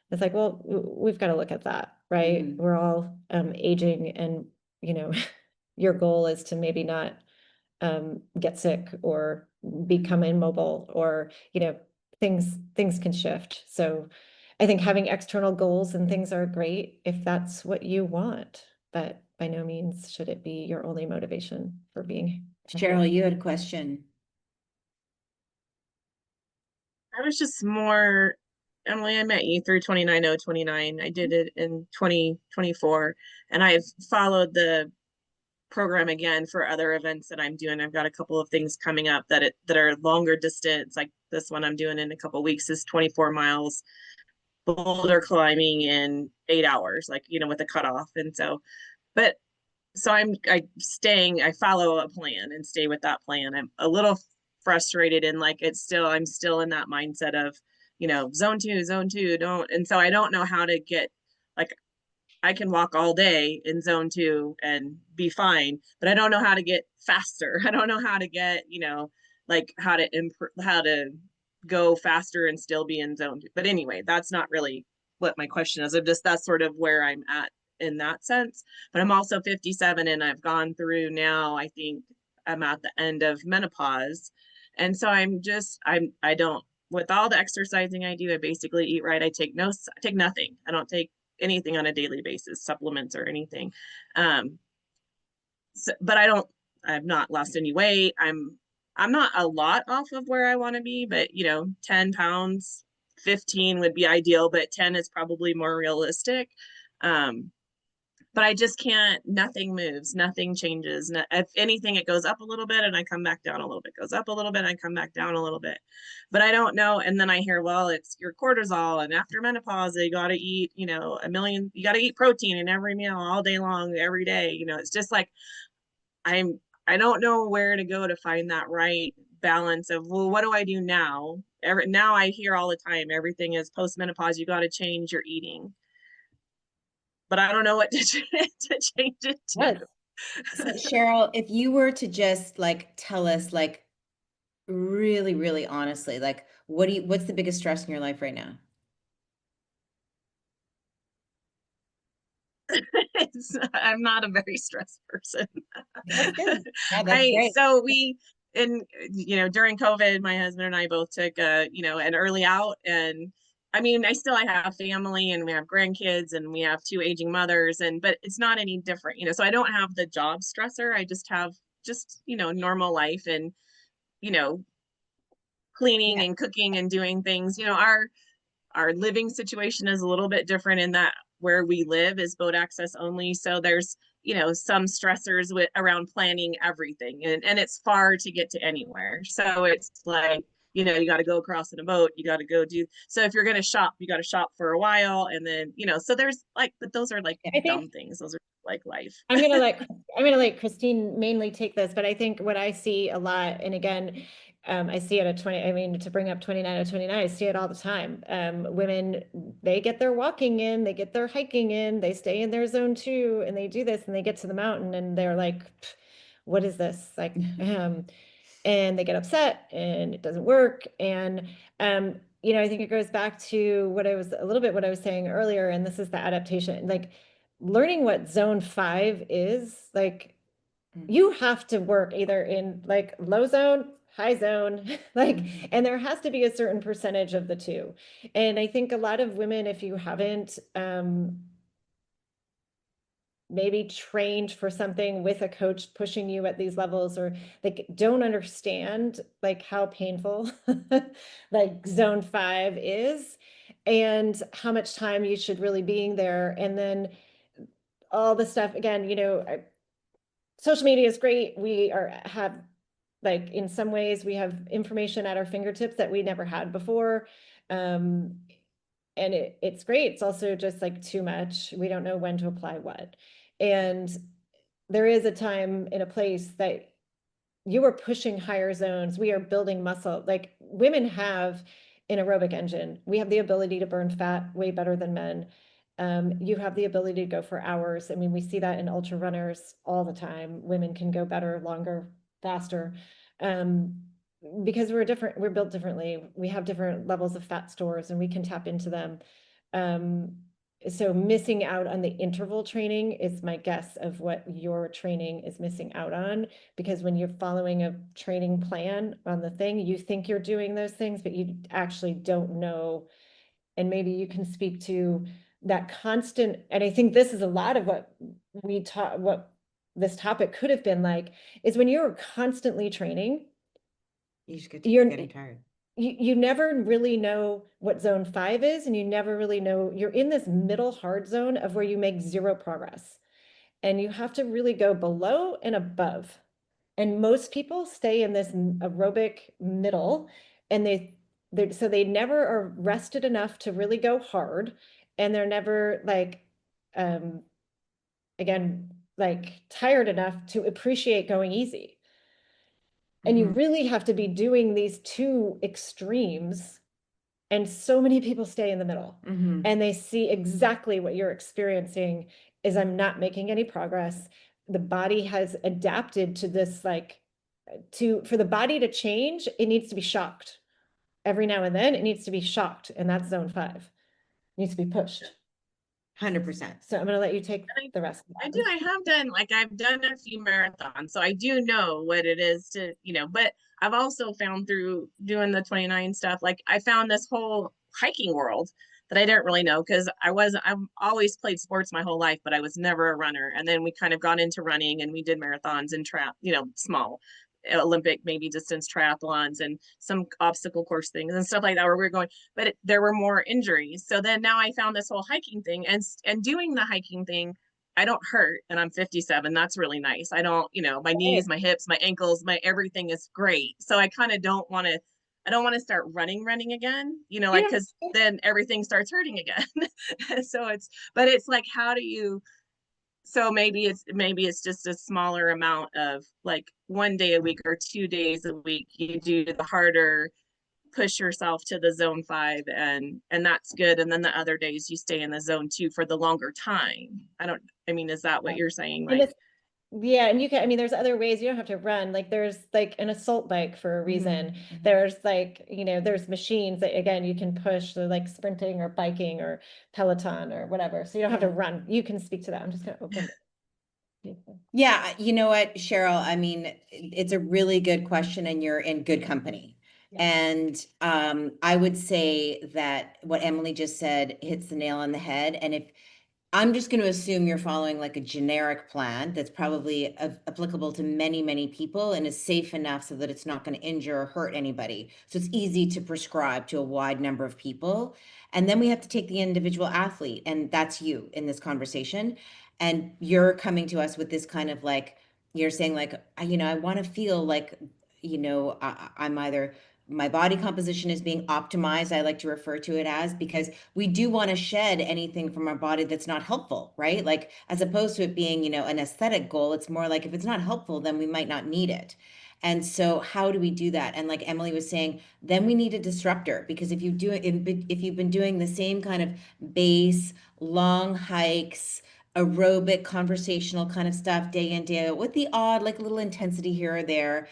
[SPEAKER 1] It's like, well, we've got to look at that, right? We're all aging, and your goal is to maybe not get sick or become immobile, or things can shift. So I think having external goals and things are great if that's what you want, but by no means should it be your only motivation for being.
[SPEAKER 2] Cheryl, you had a question.
[SPEAKER 4] I was just more, Emily, I met you through 29029. I did it in 2024, and I've followed the program again for other events that I'm doing. I've got a couple of things coming up that are longer distance. Like this one I'm doing in a couple of weeks is 24 miles boulder climbing in 8 hours, like, with a cutoff. And so, but so I follow a plan and stay with that plan. I'm a little frustrated, and like I'm still in that mindset of, zone two, don't. And so I don't know how to get, like, I can walk all day in zone 2 and be fine, but I don't know how to get faster. I don't know how to get, like how to go faster and still be in zone 2. But anyway, that's not really what my question is. That's sort of where I'm at in that sense. But I'm also 57, and I've gone through now, I think I'm at the end of menopause. And so I don't, with all the exercising I do, I basically eat right. I take nothing. I don't take anything on a daily basis, supplements or anything. But I've not lost any weight. I'm not a lot off of where I want to be, but 10 pounds, 15 would be ideal, but 10 is probably more realistic. But I just can't, nothing moves, nothing changes. If anything, it goes up a little bit and I come back down a little bit, goes up a little bit, and I come back down a little bit. But I don't know. And then I hear, well, it's your cortisol, and after menopause, you got to eat, you got to eat protein in every meal all day long, every day. It's just like, I don't know where to go to find that right balance of, well, what do I do now? Now I hear all the time, everything is post-menopause, you got to change your eating. But I don't know what to change it to.
[SPEAKER 1] Yes.
[SPEAKER 2] So Cheryl, if you were to just tell us really, really honestly, what's the biggest stress in your life right now?
[SPEAKER 4] I'm not a very stressed person.
[SPEAKER 2] That's good. Yeah, that's great.
[SPEAKER 4] So during COVID, my husband and I both took an early out, and I have family and we have grandkids and we have two aging mothers, but it's not any different, so I don't have the job stressor. I just have normal life and, cleaning and cooking and doing things. Our living situation is a little bit different in that where we live is boat access only. So there's, some stressors around planning everything, and it's far to get to anywhere. So it's like, you got to go across in a boat, you got to go so if you're going to shop, you got to shop for a while. And then, so there's but those are dumb things. Those are like life.
[SPEAKER 1] I'm gonna let Christine mainly take this, but I think what I see a lot, and again, I see it at 20, to bring up 29 or 29, I see it all the time. Women, they get their walking in, they get their hiking in, they stay in their zone 2, and they do this, and they get to the mountain and they're like, what is this? And they get upset and it doesn't work. And, I think it goes back to what I was saying earlier, and this is the adaptation, learning what zone 5 is. You have to work either in low zone, high zone, and there has to be a certain percentage of the two. And I think a lot of women, if you haven't maybe trained for something with a coach pushing you at these levels, or don't understand how painful zone 5 is and how much time you should really being there. And then all the stuff again, social media is great. We have in some ways we have information at our fingertips that we never had before. And it's great. It's also just too much. We don't know when to apply what. And there is a time and a place that you are pushing higher zones. We are building muscle. Women have an aerobic engine. We have the ability to burn fat way better than men. You have the ability to go for hours. We see that in ultra runners all the time. Women can go better, longer, faster. Because we're built differently. We have different levels of fat stores and we can tap into them. So missing out on the interval training is my guess of what your training is missing out on, because when you're following a training plan on the thing, you think you're doing those things, but you actually don't know. And maybe you can speak to that constant, and I think this is a lot of what what this topic could have been is when you're constantly training,
[SPEAKER 2] you're getting tired.
[SPEAKER 1] You never really know what zone 5 is, and you never really know, you're in this middle hard zone of where you make zero progress, and you have to really go below and above. And most people stay in this aerobic middle, and so they never are rested enough to really go hard, and they're never again tired enough to appreciate going easy. And you really have to be doing these two extremes. And so many people stay in the middle, and they see exactly what you're experiencing is I'm not making any progress. The body has adapted to this, for the body to change, it needs to be shocked. Every now and then it needs to be shocked. And that's zone 5. It needs to be pushed.
[SPEAKER 2] 100%.
[SPEAKER 1] So I'm going to let you take the rest of that.
[SPEAKER 4] I've done a few marathons, so I do know what it is to, but I've also found through doing the 29 stuff, like I found this whole hiking world that I didn't really know because I've always played sports my whole life, but I was never a runner. And then we kind of got into running and we did marathons and small Olympic, maybe distance triathlons and some obstacle course things and stuff like that where we were going, but there were more injuries. So then now I found this whole hiking thing and doing the hiking thing, I don't hurt and I'm 57. That's really nice. I don't, my knees, my hips, my ankles, my everything is great. So I kind of I don't want to start running again, like, cause then everything starts hurting again. So but it's like, how do you, so maybe it's just a smaller amount of like 1 day a week or 2 days a week. You do the harder, push yourself to the zone 5 and that's good. And then the other days you stay in the zone 2 for the longer time. Is that what you're saying?
[SPEAKER 1] And
[SPEAKER 4] Like,
[SPEAKER 1] yeah, and you can, I mean, there's other ways. You don't have to run. Like there's like an assault bike for a reason. There's like, there's machines that again, you can push, so like sprinting or biking or Peloton or whatever. So you don't have to run. You can speak to that. I'm just gonna open it.
[SPEAKER 2] Yeah, you know what, Cheryl, I mean, it's a really good question and you're in good company. And I would say that what Emily just said hits the nail on the head. And if I'm just going to assume you're following like a generic plan that's probably applicable to many, many people and is safe enough so that it's not going to injure or hurt anybody. So it's easy to prescribe to a wide number of people. And then we have to take the individual athlete, and that's you in this conversation. And you're coming to us with this kind of like, you're saying like, I want to feel like, I'm either my body composition is being optimized, I like to refer to it as, because we do want to shed anything from our body that's not helpful, right? Like as opposed to it being, an aesthetic goal, it's more like if it's not helpful, then we might not need it. And so how do we do that? And like Emily was saying, then we need a disruptor, because if if you've been doing the same kind of base, long hikes, aerobic, conversational kind of stuff day in, day out, with the odd like little intensity here or there,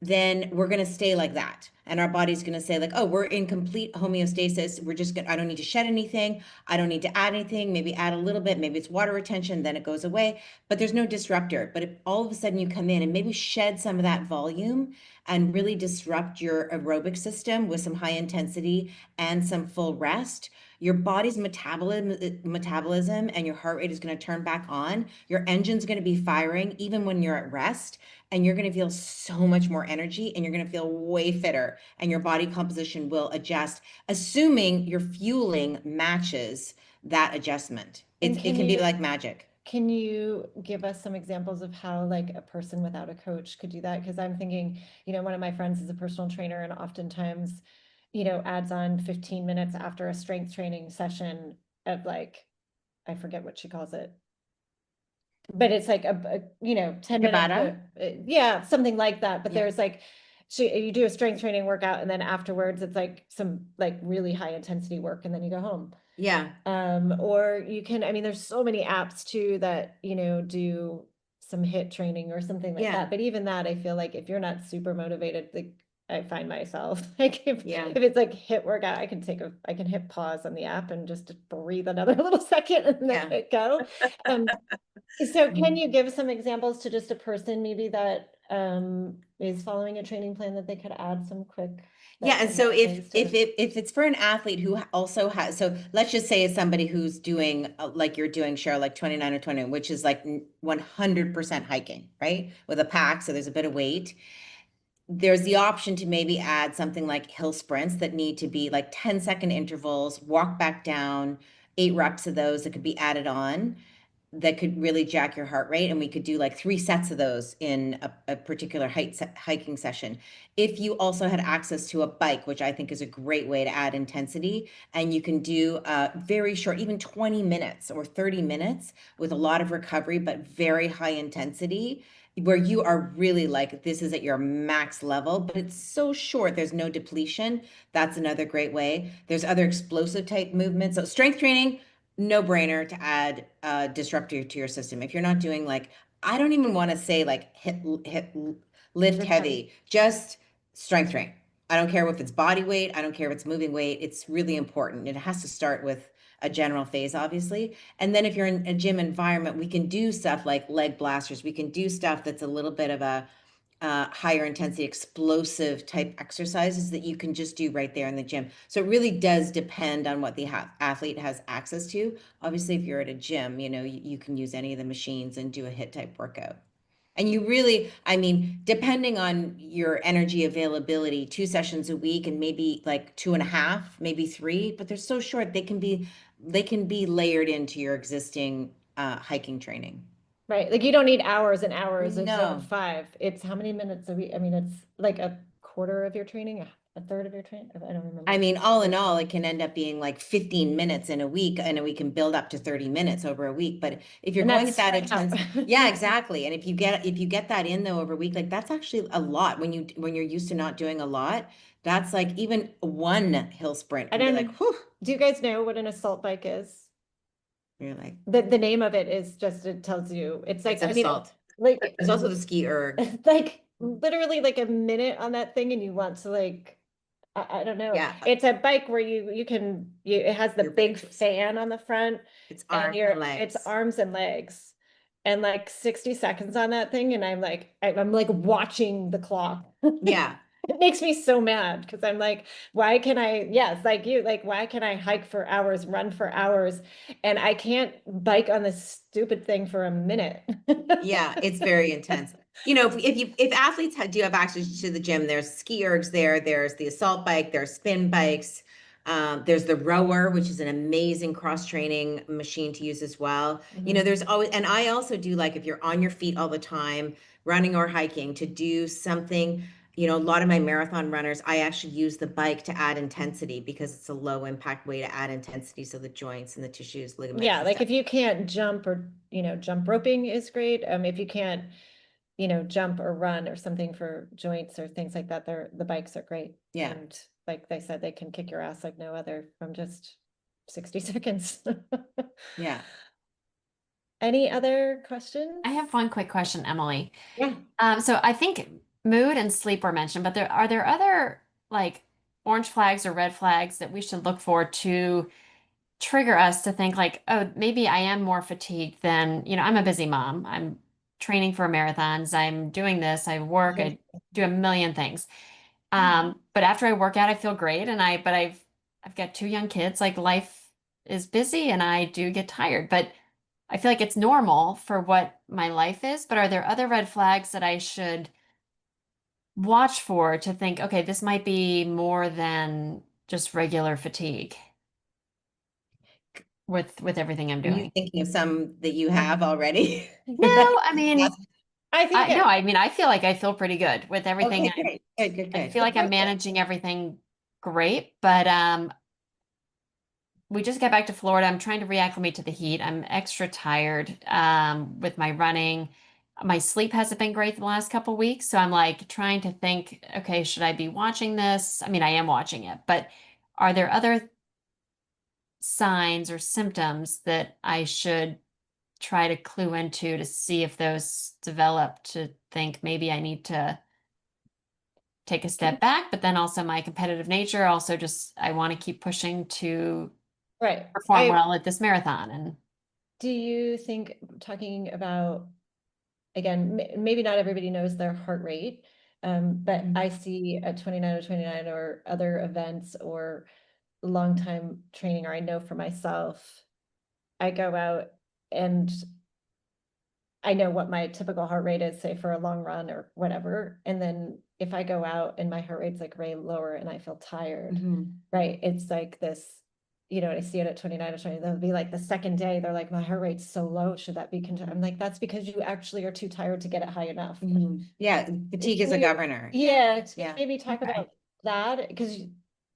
[SPEAKER 2] then we're going to stay like that. And our body's going to say like, oh, we're in complete homeostasis. I don't need to shed anything. I don't need to add anything, maybe add a little bit, maybe it's water retention, then it goes away, but there's no disruptor. But if all of a sudden you come in and maybe shed some of that volume and really disrupt your aerobic system with some high intensity and some full rest, your body's metabolism and your heart rate is going to turn back on. Your engine's going to be firing even when you're at rest, and you're going to feel so much more energy and you're going to feel way fitter, and your body composition will adjust, assuming your fueling matches that adjustment. It can be like magic.
[SPEAKER 1] Can you give us some examples of how like a person without a coach could do that? Because I'm thinking, one of my friends is a personal trainer and oftentimes, adds on 15 minutes after a strength training session of like, I forget what she calls it. But it's like a 10 minutes. Yeah, something like that. But there's like, you do a strength training workout and then afterwards it's like some like really high intensity work and then you go home.
[SPEAKER 2] Yeah.
[SPEAKER 1] Or you can, there's so many apps too that, do some HIIT training or something like that. But even that, I feel like if you're not super motivated, like I find myself like if it's like HIIT workout, I can hit pause on the app and just breathe another little second and then hit go. So can you give some examples to just a person maybe that is following a training plan that they could add some quick?
[SPEAKER 2] And so if it's for an athlete who also has, so let's just say it's somebody who's doing like you're doing, Cheryl, like 29 or 20, which is like 100% hiking, right? With a pack, so there's a bit of weight. There's the option to maybe add something like hill sprints that need to be like 10-second intervals, walk back down, 8 reps of those that could be added on, that could really jack your heart rate. And we could do like 3 sets of those in a particular hiking session. If you also had access to a bike, which I think is a great way to add intensity, and you can do very short, even 20 minutes or 30 minutes with a lot of recovery, but very high intensity, where you are really like, this is at your max level, but it's so short, there's no depletion. That's another great way. There's other explosive type movements. So strength training, no brainer to add disruptor to your system. If you're not doing like, I don't even want to say like lift heavy, just strength training. I don't care if it's body weight. I don't care if it's moving weight. It's really important. It has to start with a general phase, obviously. And then if you're in a gym environment, we can do stuff like leg blasters. We can do stuff that's a little bit of a higher intensity explosive type exercises that you can just do right there in the gym. So it really does depend on what the athlete has access to. Obviously, if you're at a gym, you can use any of the machines and do a HIIT type workout. And you really, I mean, depending on your energy availability, 2 sessions a week and maybe like 2.5, maybe 3, but they're so short, they can be layered into your existing hiking training.
[SPEAKER 1] Right, like you don't need hours and hours of
[SPEAKER 2] No.
[SPEAKER 1] zone 5. It's how many minutes a week? I mean, it's like a quarter of your training, a third of your training. I don't remember.
[SPEAKER 2] I mean, all in all, it can end up being like 15 minutes in a week, and we can build up to 30 minutes over a week. But if you're
[SPEAKER 1] And
[SPEAKER 2] going
[SPEAKER 1] that's
[SPEAKER 2] at that
[SPEAKER 1] spread out.
[SPEAKER 2] intense, yeah, exactly. And if you get that in though over a week, like that's actually a lot when you're used to not doing a lot. That's like even one hill sprint
[SPEAKER 1] I
[SPEAKER 2] can be
[SPEAKER 1] don't
[SPEAKER 2] like, whew,
[SPEAKER 1] Do you guys know what an assault bike is?
[SPEAKER 2] you're like,
[SPEAKER 1] The name of it is just, it tells you, it's like,
[SPEAKER 2] it's
[SPEAKER 1] I mean,
[SPEAKER 2] assault.
[SPEAKER 1] like,
[SPEAKER 2] There's also the ski erg.
[SPEAKER 1] like literally like a minute on that thing and you want to like, I don't know.
[SPEAKER 2] Yeah.
[SPEAKER 1] It's a bike where it has the
[SPEAKER 2] Your
[SPEAKER 1] big
[SPEAKER 2] bike is-
[SPEAKER 1] fan on the front
[SPEAKER 2] It's
[SPEAKER 1] and
[SPEAKER 2] arms
[SPEAKER 1] it's
[SPEAKER 2] and legs.
[SPEAKER 1] arms and legs. And like 60 seconds on that thing and I'm like watching the clock.
[SPEAKER 2] Yeah.
[SPEAKER 1] It makes me so mad because I'm like, why can I, yes, like you, like, why can I hike for hours, run for hours, and I can't bike on this stupid thing for a minute?
[SPEAKER 2] Yeah, it's very intense. If athletes do have access to the gym, there's ski ergs there, there's the assault bike, there's spin bikes, there's the rower, which is an amazing cross training machine to use as well. There's always, and I also do like if you're on your feet all the time, running or hiking, to do something. A lot of my marathon runners, I actually use the bike to add intensity because it's a low impact way to add intensity. So the joints and the tissues, ligaments.
[SPEAKER 1] Yeah,
[SPEAKER 2] and
[SPEAKER 1] like
[SPEAKER 2] stuff.
[SPEAKER 1] if you can't jump or, jump roping is great. If you can't, jump or run or something for joints or things like that, the bikes are great.
[SPEAKER 2] Yeah.
[SPEAKER 1] And like they said, they can kick your ass like no other from just 60 seconds.
[SPEAKER 2] Yeah.
[SPEAKER 1] Any other questions?
[SPEAKER 5] I have one quick question, Emily.
[SPEAKER 2] Yeah.
[SPEAKER 5] So I think mood and sleep were mentioned, but are there other like orange flags or red flags that we should look for to trigger us to think like, oh, maybe I am more fatigued than, I'm a busy mom. I'm training for marathons. I'm doing this. I work. I do a million things. But after I work out, I feel great. But I've got 2 young kids. Like life is busy and I do get tired, but I feel like it's normal for what my life is. But are there other red flags that I should watch for to think, okay, this might be more than just regular fatigue with everything I'm
[SPEAKER 2] Are you
[SPEAKER 5] doing?
[SPEAKER 2] thinking of some that you have already?
[SPEAKER 5] No, I mean,
[SPEAKER 1] I think
[SPEAKER 5] no, I mean, I feel like I feel pretty good with everything.
[SPEAKER 2] Okay, great. Good.
[SPEAKER 5] I feel like I'm managing everything great, but we just got back to Florida. I'm trying to reacclimate to the heat. I'm extra tired with my running. My sleep hasn't been great the last couple weeks, so I'm like trying to think, okay, should I be watching this? I mean, I am watching it, but are there other signs or symptoms that I should try to clue into to see if those develop to think maybe I need to take a step back, but then also my competitive nature also just I want to keep pushing to
[SPEAKER 1] right.
[SPEAKER 5] perform well at this marathon. And
[SPEAKER 1] Do you think talking about, again, maybe not everybody knows their heart rate, but I see at 29 or 29 or other events or long time training, or I know for myself, I go out and I know what my typical heart rate is, say for a long run or whatever. And then if I go out and my heart rate's like way lower and I feel tired, right? It's like this, I see it at 29 or 20, they'll be like the second day, they're like, my heart rate's so low. Should that be I'm like, that's because you actually are too tired to get it high enough.
[SPEAKER 2] Yeah, fatigue is a governor.
[SPEAKER 1] Yeah.
[SPEAKER 2] Yeah.
[SPEAKER 1] Maybe talk about that because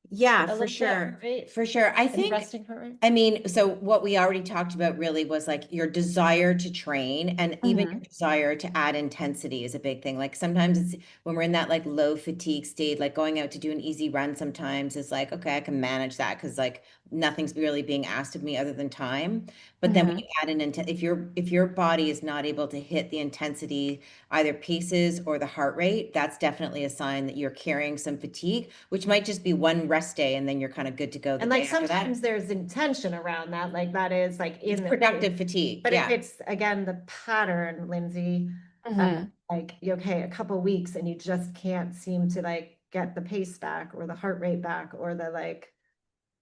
[SPEAKER 2] Yeah,
[SPEAKER 1] a
[SPEAKER 2] for
[SPEAKER 1] little bit
[SPEAKER 2] sure.
[SPEAKER 1] right?
[SPEAKER 2] For sure. I
[SPEAKER 1] and
[SPEAKER 2] think,
[SPEAKER 1] resting heart rate.
[SPEAKER 2] I mean, so what we already talked about really was like your desire to train and even your desire to add intensity is a big thing. Like sometimes it's when we're in that like low fatigue state, like going out to do an easy run sometimes is like, okay, I can manage that because like nothing's really being asked of me other than time. But then when you add if your body is not able to hit the intensity, either paces or the heart rate, that's definitely a sign that you're carrying some fatigue, which might just be one rest day and then you're kind of good to go.
[SPEAKER 1] And like sometimes there's intention around that, like that is like
[SPEAKER 2] it's productive fatigue.
[SPEAKER 1] But
[SPEAKER 2] yeah.
[SPEAKER 1] if it's again the pattern, Lindsay,
[SPEAKER 5] Mhm.
[SPEAKER 1] Like, okay, a couple weeks and you just can't seem to like get the pace back or the heart rate back or the like,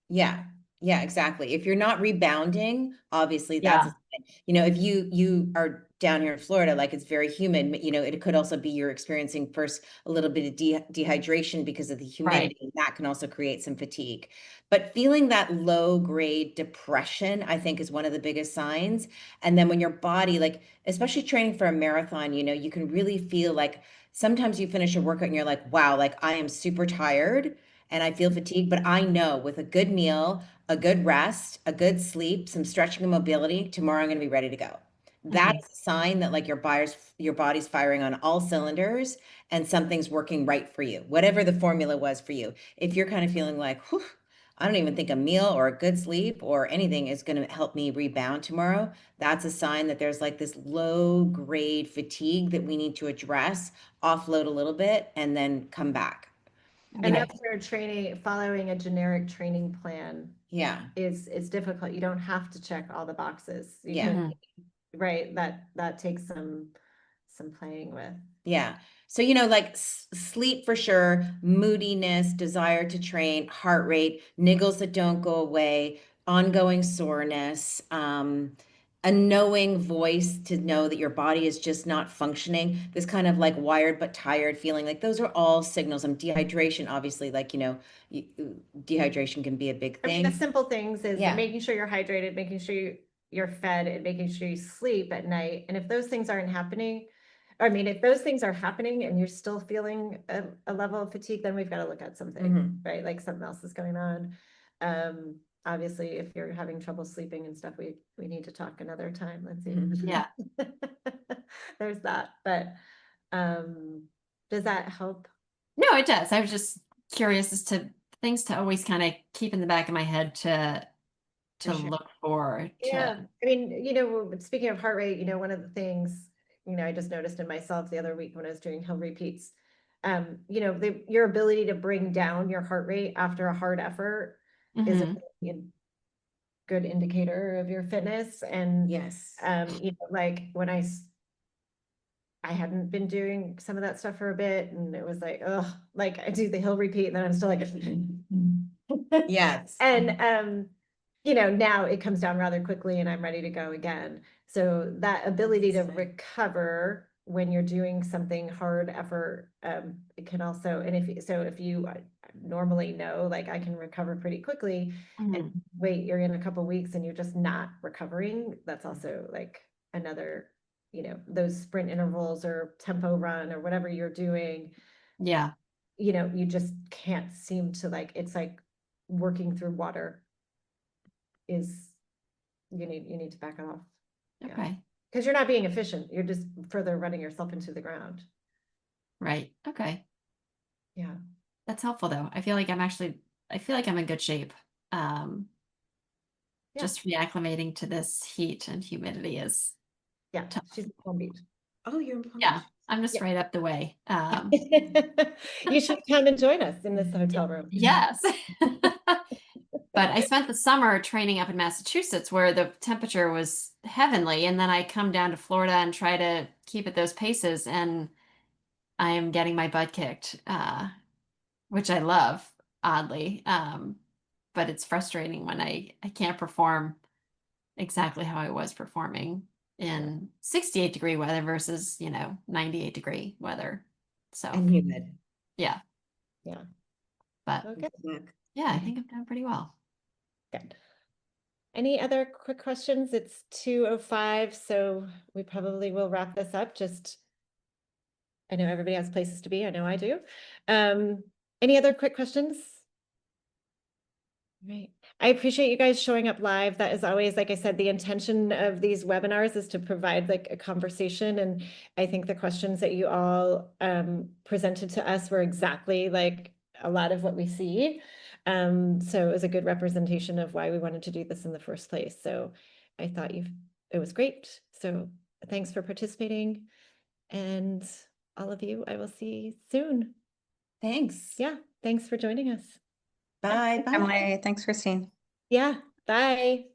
[SPEAKER 2] Yeah. Yeah, exactly. If you're not rebounding, obviously that's a
[SPEAKER 5] Yeah.
[SPEAKER 2] sign. You know, if you are down here in Florida, like it's very humid, you know, it could also be you're experiencing first a little bit of dehydration because of the humidity. And that can also create some fatigue. But feeling that low grade depression, I think, is one of the biggest signs. And then when your body, like, especially training for a marathon, you know, you can really feel like sometimes you finish a workout and you're like, wow, like I am super tired and I feel fatigued, but I know with a good meal, a good rest, a good sleep, some stretching and mobility, tomorrow I'm going to be ready to go. That is a sign that like your body's firing on all cylinders and something's working right for you, whatever the formula was for you. If you're kind of feeling like, whew, I don't even think a meal or a good sleep or anything is going to help me rebound tomorrow, that's a sign that there's like this low grade fatigue that we need to address, offload a little bit, and then come back.
[SPEAKER 1] and
[SPEAKER 5] Okay.
[SPEAKER 1] that's where training, following a generic training plan
[SPEAKER 2] Yeah.
[SPEAKER 1] is difficult. You don't have to check all the boxes. You
[SPEAKER 2] Yeah.
[SPEAKER 1] can, right, that takes some playing with.
[SPEAKER 2] Yeah. So, you know, like sleep for sure, moodiness, desire to train, heart rate, niggles that don't go away, ongoing soreness, a knowing voice to know that your body is just not functioning, this kind of like wired but tired feeling, like those are all signals. Dehydration, obviously, like, you know, dehydration can be a big
[SPEAKER 1] I mean, the
[SPEAKER 2] thing.
[SPEAKER 1] simple things is
[SPEAKER 2] Yeah.
[SPEAKER 1] making sure you're hydrated, making sure you're fed, and making sure you sleep at night. And if those things aren't happening, I mean, if those things are happening and you're still feeling a level of fatigue, then we've got to look at something, right? Like something else is going on. Obviously, if you're having trouble sleeping and stuff, we need to talk another time. Let's see.
[SPEAKER 5] Yeah.
[SPEAKER 1] There's that. But does that help?
[SPEAKER 5] No, it does. I was just curious as to things to always kind of keep in the back of my head to
[SPEAKER 1] For sure.
[SPEAKER 5] look for
[SPEAKER 1] Yeah,
[SPEAKER 5] to
[SPEAKER 1] I mean, you know, speaking of heart rate, you know, one of the things, you know, I just noticed in myself the other week when I was doing hill repeats, you know, your ability to bring down your heart rate after a hard effort is a
[SPEAKER 5] Mhm.
[SPEAKER 1] really good indicator of your fitness. And,
[SPEAKER 2] Yes.
[SPEAKER 1] you know, like when I hadn't been doing some of that stuff for a bit, and it was like, oh, like I do the hill repeat, and then I'm still like,
[SPEAKER 2] Yes.
[SPEAKER 1] and you know, now it comes down rather quickly and I'm ready to go again. So that ability to recover when you're doing something hard effort, it can also, and if you normally know, like I can recover pretty quickly, and
[SPEAKER 5] Mhm.
[SPEAKER 1] wait, you're in a couple weeks and you're just not recovering, that's also like another, you know, those sprint intervals or tempo run or whatever you're doing,
[SPEAKER 5] Yeah.
[SPEAKER 1] you know, you just can't seem to like, it's like working through water is, you need to back it off. Yeah.
[SPEAKER 5] Okay.
[SPEAKER 1] Because you're not being efficient. You're just further running yourself into the ground.
[SPEAKER 5] Right. Okay.
[SPEAKER 1] Yeah.
[SPEAKER 5] That's helpful though. I feel like I'm in good shape. Um,
[SPEAKER 1] Yeah.
[SPEAKER 5] just reacclimating to this heat and humidity is
[SPEAKER 1] Yeah.
[SPEAKER 5] tough.
[SPEAKER 1] She's in Palm Beach.
[SPEAKER 2] Oh, you're in Palm
[SPEAKER 5] Yeah.
[SPEAKER 2] Beach.
[SPEAKER 5] I'm just
[SPEAKER 1] Yeah.
[SPEAKER 5] right up the way.
[SPEAKER 1] You should come and join us in this hotel room.
[SPEAKER 5] Yes. But I spent the summer training up in Massachusetts where the temperature was heavenly. And then I come down to Florida and try to keep at those paces. And I am getting my butt kicked, which I love, oddly. But it's frustrating when I can't perform exactly how I was performing in 68-degree weather versus, 98-degree weather. So,
[SPEAKER 2] And humid.
[SPEAKER 5] yeah.
[SPEAKER 1] Yeah.
[SPEAKER 5] But
[SPEAKER 1] Okay.
[SPEAKER 5] yeah, I think I'm doing pretty well.
[SPEAKER 1] Good. Any other quick questions? It's 2:05, so we probably will wrap this up. Just, I know everybody has places to be. I know I do. Any other quick questions? Right. I appreciate you guys showing up live. That is always, like I said, the intention of these webinars is to provide like a conversation. And I think the questions that you all presented to us were exactly like a lot of what we see. So it was a good representation of why we wanted to do this in the first place. So I thought it was great. So thanks for participating. And all of you, I will see soon.
[SPEAKER 2] Thanks.
[SPEAKER 1] Yeah. Thanks for joining us.
[SPEAKER 2] Bye. Bye.
[SPEAKER 6] Emily, thanks, Christine.
[SPEAKER 1] Yeah. Bye.